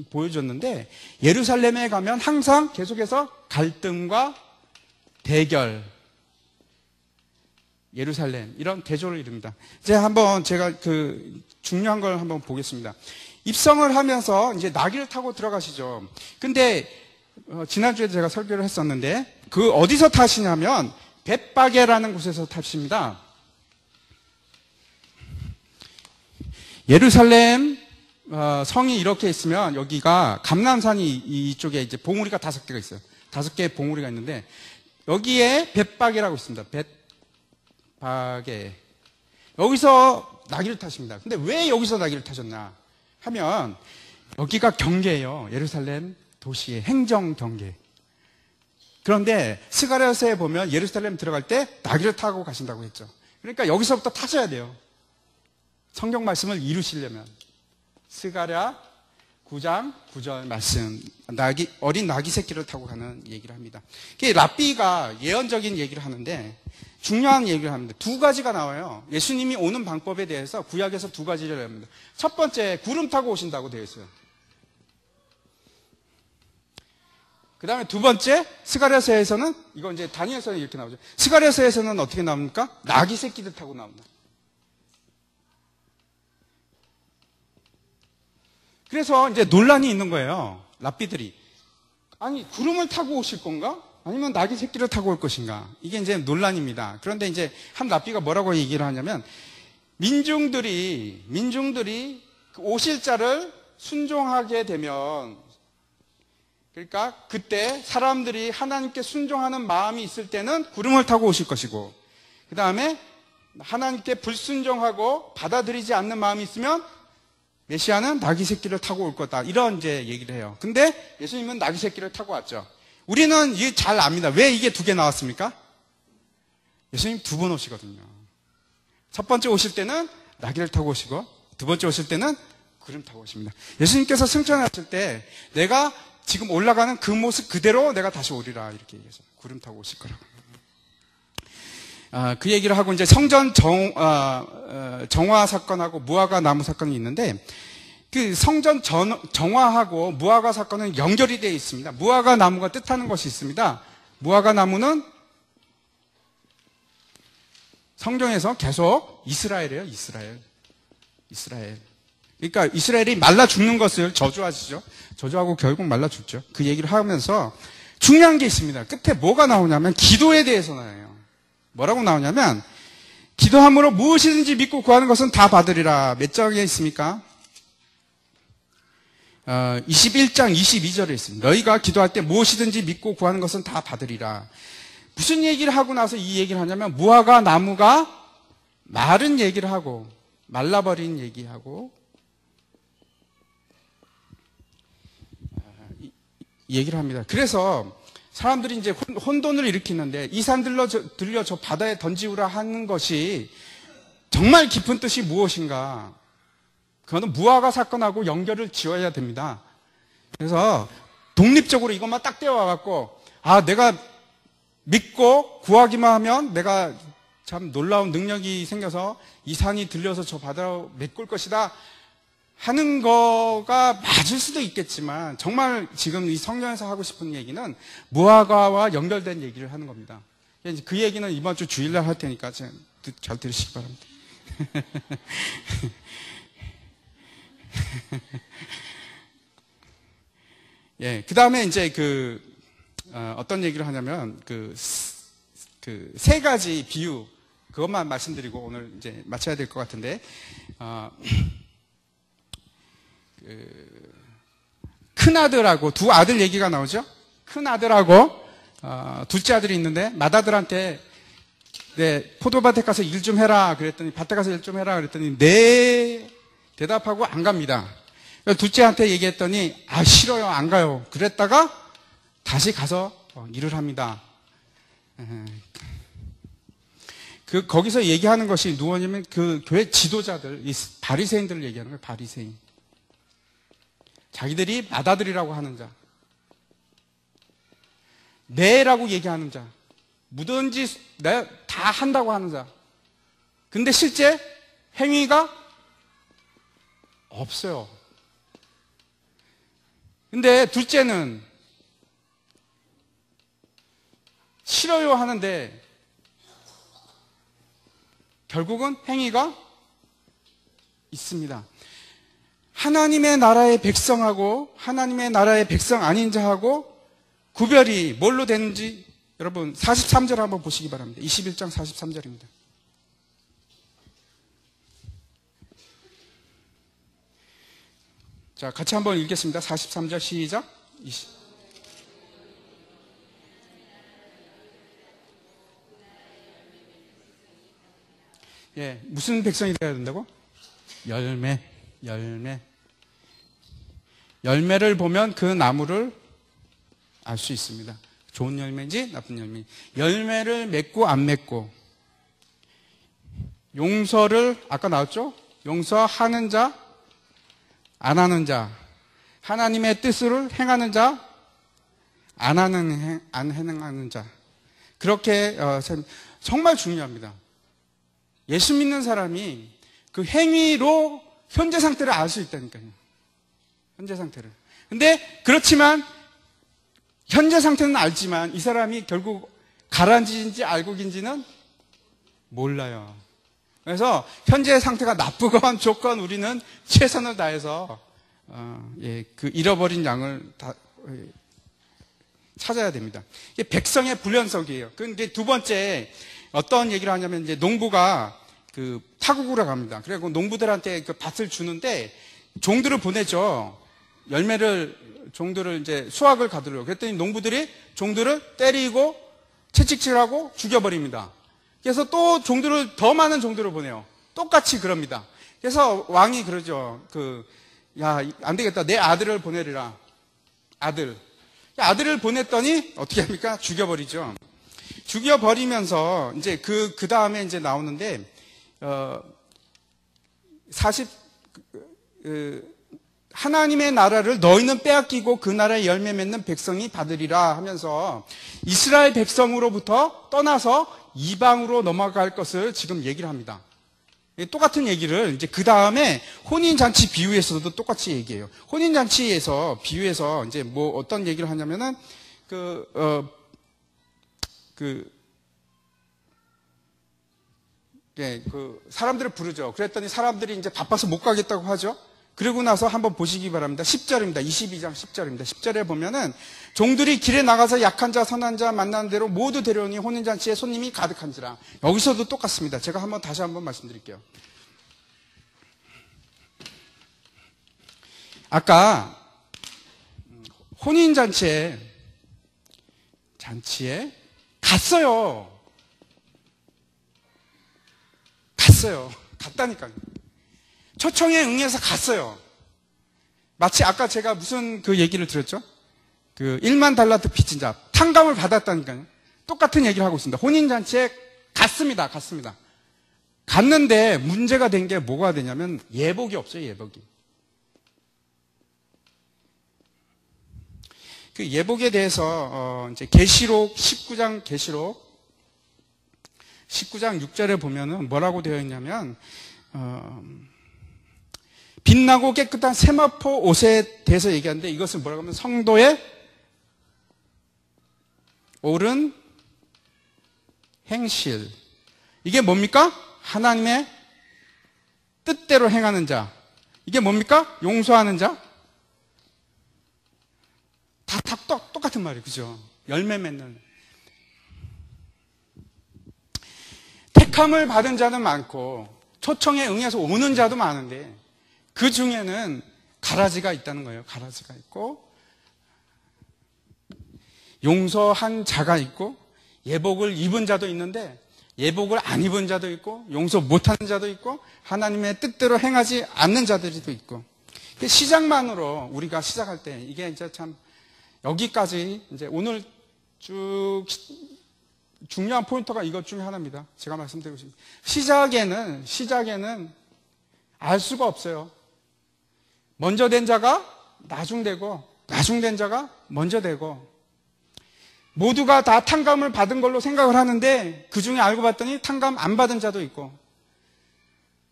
보여줬는데 예루살렘에 가면 항상 계속해서 갈등과 대결, 예루살렘 이런 대조를 이룹니다. 이제 한번 제가 중요한 걸 한번 보겠습니다. 입성을 하면서 이제 나귀를 타고 들어가시죠. 근데 지난주에 제가 설교를 했었는데 어디서 타시냐면 벳바게라는 곳에서 타십니다. 예루살렘 성이 이렇게 있으면 여기가 감람산이 이쪽에 이제 봉우리가 5개가 있어요. 5개의 봉우리가 있는데 여기에 벳바게라고 있습니다. 벳바게. 여기서 나귀를 타십니다. 근데 왜 여기서 나귀를 타셨나 하면 여기가 경계예요. 예루살렘 도시의 행정 경계. 그런데 스가랴서에 보면 예루살렘 들어갈 때 나귀를 타고 가신다고 했죠. 그러니까 여기서부터 타셔야 돼요. 성경 말씀을 이루시려면. 스가랴 9장 9절 말씀. 어린 나귀 새끼를 타고 가는 얘기를 합니다. 랍비가 예언적인 얘기를 하는데 중요한 얘기를 합니다. 2가지가 나와요. 예수님이 오는 방법에 대해서 구약에서 2가지를 합니다. 첫 번째, 구름 타고 오신다고 되어 있어요. 그 다음에 2번째, 스가랴서에서는, 이건 이제 다니엘서는 이렇게 나오죠. 스가랴서에서는 어떻게 나옵니까? 나귀 새끼들 타고 나옵니다. 그래서 이제 논란이 있는 거예요. 랍비들이. 아니, 구름을 타고 오실 건가? 아니면 나귀 새끼를 타고 올 것인가? 이게 이제 논란입니다. 그런데 이제 한 랍비가 뭐라고 얘기를 하냐면, 민중들이 그 오실 자를 순종하게 되면, 그러니까 그때 사람들이 하나님께 순종하는 마음이 있을 때는 구름을 타고 오실 것이고, 그 다음에 하나님께 불순종하고 받아들이지 않는 마음이 있으면 메시아는 나귀 새끼를 타고 올 거다. 이런 이제 얘기를 해요. 근데 예수님은 나귀 새끼를 타고 왔죠. 우리는 이게 잘 압니다. 왜 이게 2개 나왔습니까? 예수님 2번 오시거든요. 첫 번째 오실 때는 나귀를 타고 오시고, 2번째 오실 때는 구름 타고 오십니다. 예수님께서 승천하실 때 내가 지금 올라가는 그 모습 그대로 내가 다시 오리라 이렇게 얘기해서 구름 타고 오실 거라고. 그 얘기를 하고 이제 성전 정화 사건하고 무화과 나무 사건이 있는데, 그 성전 정화하고 무화과 사건은 연결이 되어 있습니다. 무화과 나무가 뜻하는 것이 있습니다. 무화과 나무는 성경에서 계속 이스라엘이에요. 이스라엘. 그러니까 이스라엘이 말라 죽는 것을 저주하시죠. 저주하고 결국 말라 죽죠. 그 얘기를 하면서 중요한 게 있습니다. 끝에 뭐가 나오냐면 기도에 대해서 나와요. 뭐라고 나오냐면, 기도함으로 무엇이든지 믿고 구하는 것은 다 받으리라. 몇 장에 있습니까? 21장 22절에 있습니다. 너희가 기도할 때 무엇이든지 믿고 구하는 것은 다 받으리라. 무슨 얘기를 하고 나서 이 얘기를 하냐면, 무화과 나무가 마른 얘기를 하고 말라버린 얘기하고 이 얘기를 합니다. 그래서 사람들이 이제 혼돈을 일으키는데, 이 산 들려 저 바다에 던지우라 하는 것이 정말 깊은 뜻이 무엇인가? 그거는 무화과 사건하고 연결을 지어야 됩니다. 그래서 독립적으로 이것만 딱 떼어와갖고, 내가 믿고 구하기만 하면 내가 참 놀라운 능력이 생겨서 이 산이 들려서 저 바다로 메꿀 것이다 하는 거가 맞을 수도 있겠지만, 정말 지금 이 성경에서 하고 싶은 얘기는 무화과와 연결된 얘기를 하는 겁니다. 그 얘기는 이번 주 주일날 할 테니까 잘 들으시기 바랍니다. 예, 그 다음에 이제 어떤 얘기를 하냐면, 그 3가지 비유, 그것만 말씀드리고 오늘 이제 마쳐야 될 것 같은데, 큰 아들하고 2 아들 얘기가 나오죠? 큰 아들하고, 둘째 아들이 있는데, 맏아들한테, 포도밭에 가서 일 좀 해라. 그랬더니, 밭에 가서 일 좀 해라. 그랬더니, 네. 대답하고 안 갑니다. 둘째한테 얘기했더니, 싫어요. 안 가요. 그랬다가, 다시 가서 일을 합니다. 거기서 얘기하는 것이 누구냐면, 그 교회 지도자들, 이 바리새인들을 얘기하는 거예요. 바리새인. 자기들이 맏아들이라고 하는 자, 네라고 얘기하는 자, 뭐든지 다 한다고 하는 자, 근데 실제 행위가 없어요. 근데 둘째는 싫어요 하는데 결국은 행위가 있습니다. 하나님의 나라의 백성하고 하나님의 나라의 백성 아닌 자하고 구별이 뭘로 되는지 여러분 43절 한번 보시기 바랍니다. 21장 43절입니다. 자, 같이 한번 읽겠습니다. 43절 시작. 예, 무슨 백성이 되어야 된다고? 열매를 보면 그 나무를 알 수 있습니다. 좋은 열매인지 나쁜 열매인지. 열매를 맺고 안 맺고, 용서를 아까 나왔죠? 용서하는 자, 안 하는 자, 하나님의 뜻을 행하는 자, 안 행하는 자. 그렇게 정말 중요합니다. 예수 믿는 사람이 그 행위로 현재 상태를 알 수 있다니까요. 현재 상태를. 근데 그렇지만 현재 상태는 알지만 이 사람이 결국 가라앉은지 알곡인지는 몰라요. 그래서 현재 상태가 나쁘건 좋건 우리는 최선을 다해서 그 잃어버린 양을 다 찾아야 됩니다. 이게 백성의 불연석이에요. 근데 두 번째 어떤 얘기를 하냐면 이제 농부가 그 타국으로 갑니다. 그리고 농부들한테 그 밭을 주는데 종들을 보내죠. 종들을 이제 수확을 가두려고. 그랬더니 농부들이 종들을 때리고 채찍질하고 죽여버립니다. 그래서 또 더 많은 종들을 보내요. 똑같이 그럽니다. 그래서 왕이 그러죠. 야, 안 되겠다. 내 아들을 보내리라. 아들을 보냈더니 어떻게 합니까? 죽여버리죠. 죽여버리면서 이제 그 다음에 이제 나오는데, 하나님의 나라를 너희는 빼앗기고 그 나라의 열매 맺는 백성이 받으리라 하면서 이스라엘 백성으로부터 떠나서 이방으로 넘어갈 것을 지금 얘기를 합니다. 똑같은 얘기를 이제 그 다음에 혼인잔치 비유에서도 똑같이 얘기해요. 혼인잔치에서 비유에서 이제 뭐 어떤 얘기를 하냐면은 사람들을 부르죠. 그랬더니 사람들이 이제 바빠서 못 가겠다고 하죠. 그러고 나서 한번 보시기 바랍니다. 10절입니다. 22장 10절입니다. 10절에 보면은 종들이 길에 나가서 약한 자, 선한 자 만나는 대로 모두 데려오니 혼인잔치에 손님이 가득한지라. 여기서도 똑같습니다. 제가 다시 한번 말씀드릴게요. 아까 혼인잔치에 갔어요. 갔다니까요. 초청에 응해서 갔어요. 마치 아까 제가 무슨 그 얘기를 들었죠? 1만 달란트 빚진 자, 탕감을 받았다니까요. 똑같은 얘기를 하고 있습니다. 혼인잔치에 갔습니다. 갔는데 문제가 된 게 뭐가 되냐면 예복이 없어요, 예복이. 그 예복에 대해서 이제 계시록 19장 6절에 보면은 뭐라고 되어 있냐면 빛나고 깨끗한 세마포 옷에 대해서 얘기하는데 이것을 뭐라고 하면 성도의 옳은 행실. 이게 뭡니까? 하나님의 뜻대로 행하는 자. 이게 뭡니까? 용서하는 자. 다 똑같은 말이에요. 그죠? 열매 맺는. 택함을 받은 자는 많고 초청에 응해서 오는 자도 많은데 그 중에는 가라지가 있다는 거예요. 가라지가 있고 용서한 자가 있고 예복을 입은 자도 있는데 예복을 안 입은 자도 있고 용서 못하는 자도 있고 하나님의 뜻대로 행하지 않는 자들도 있고 시작만으로 우리가 시작할 때 이게 이제 참 여기까지 이제 오늘 쭉 중요한 포인트가 이것 중에 하나입니다. 제가 말씀드리고 싶습니다. 시작에는 알 수가 없어요. 먼저 된 자가 나중되고 나중된 자가 먼저 되고 모두가 다 탕감을 받은 걸로 생각을 하는데 그 중에 알고 봤더니 탕감 안 받은 자도 있고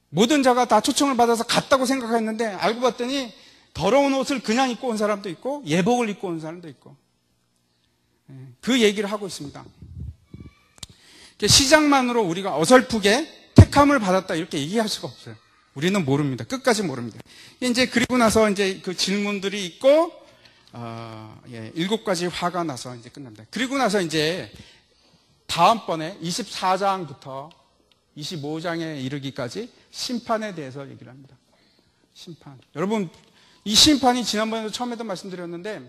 모든 자가 다 초청을 받아서 갔다고 생각했는데 알고 봤더니 더러운 옷을 그냥 입고 온 사람도 있고 예복을 입고 온 사람도 있고 그 얘기를 하고 있습니다. 시작만으로 우리가 어설프게 택함을 받았다 이렇게 얘기할 수가 없어요. 우리는 모릅니다. 끝까지 모릅니다. 이제 그리고 나서 이제 그 질문들이 있고 7가지 화가 나서 이제 끝납니다. 그리고 나서 이제 다음번에 24장부터 25장에 이르기까지 심판에 대해서 얘기를 합니다. 심판. 여러분, 이 심판이 지난번에도 처음에도 말씀드렸는데,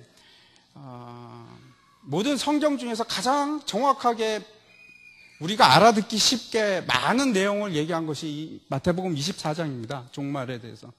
모든 성경 중에서 가장 정확하게 우리가 알아듣기 쉽게 많은 내용을 얘기한 것이 이 마태복음 24장입니다. 종말에 대해서.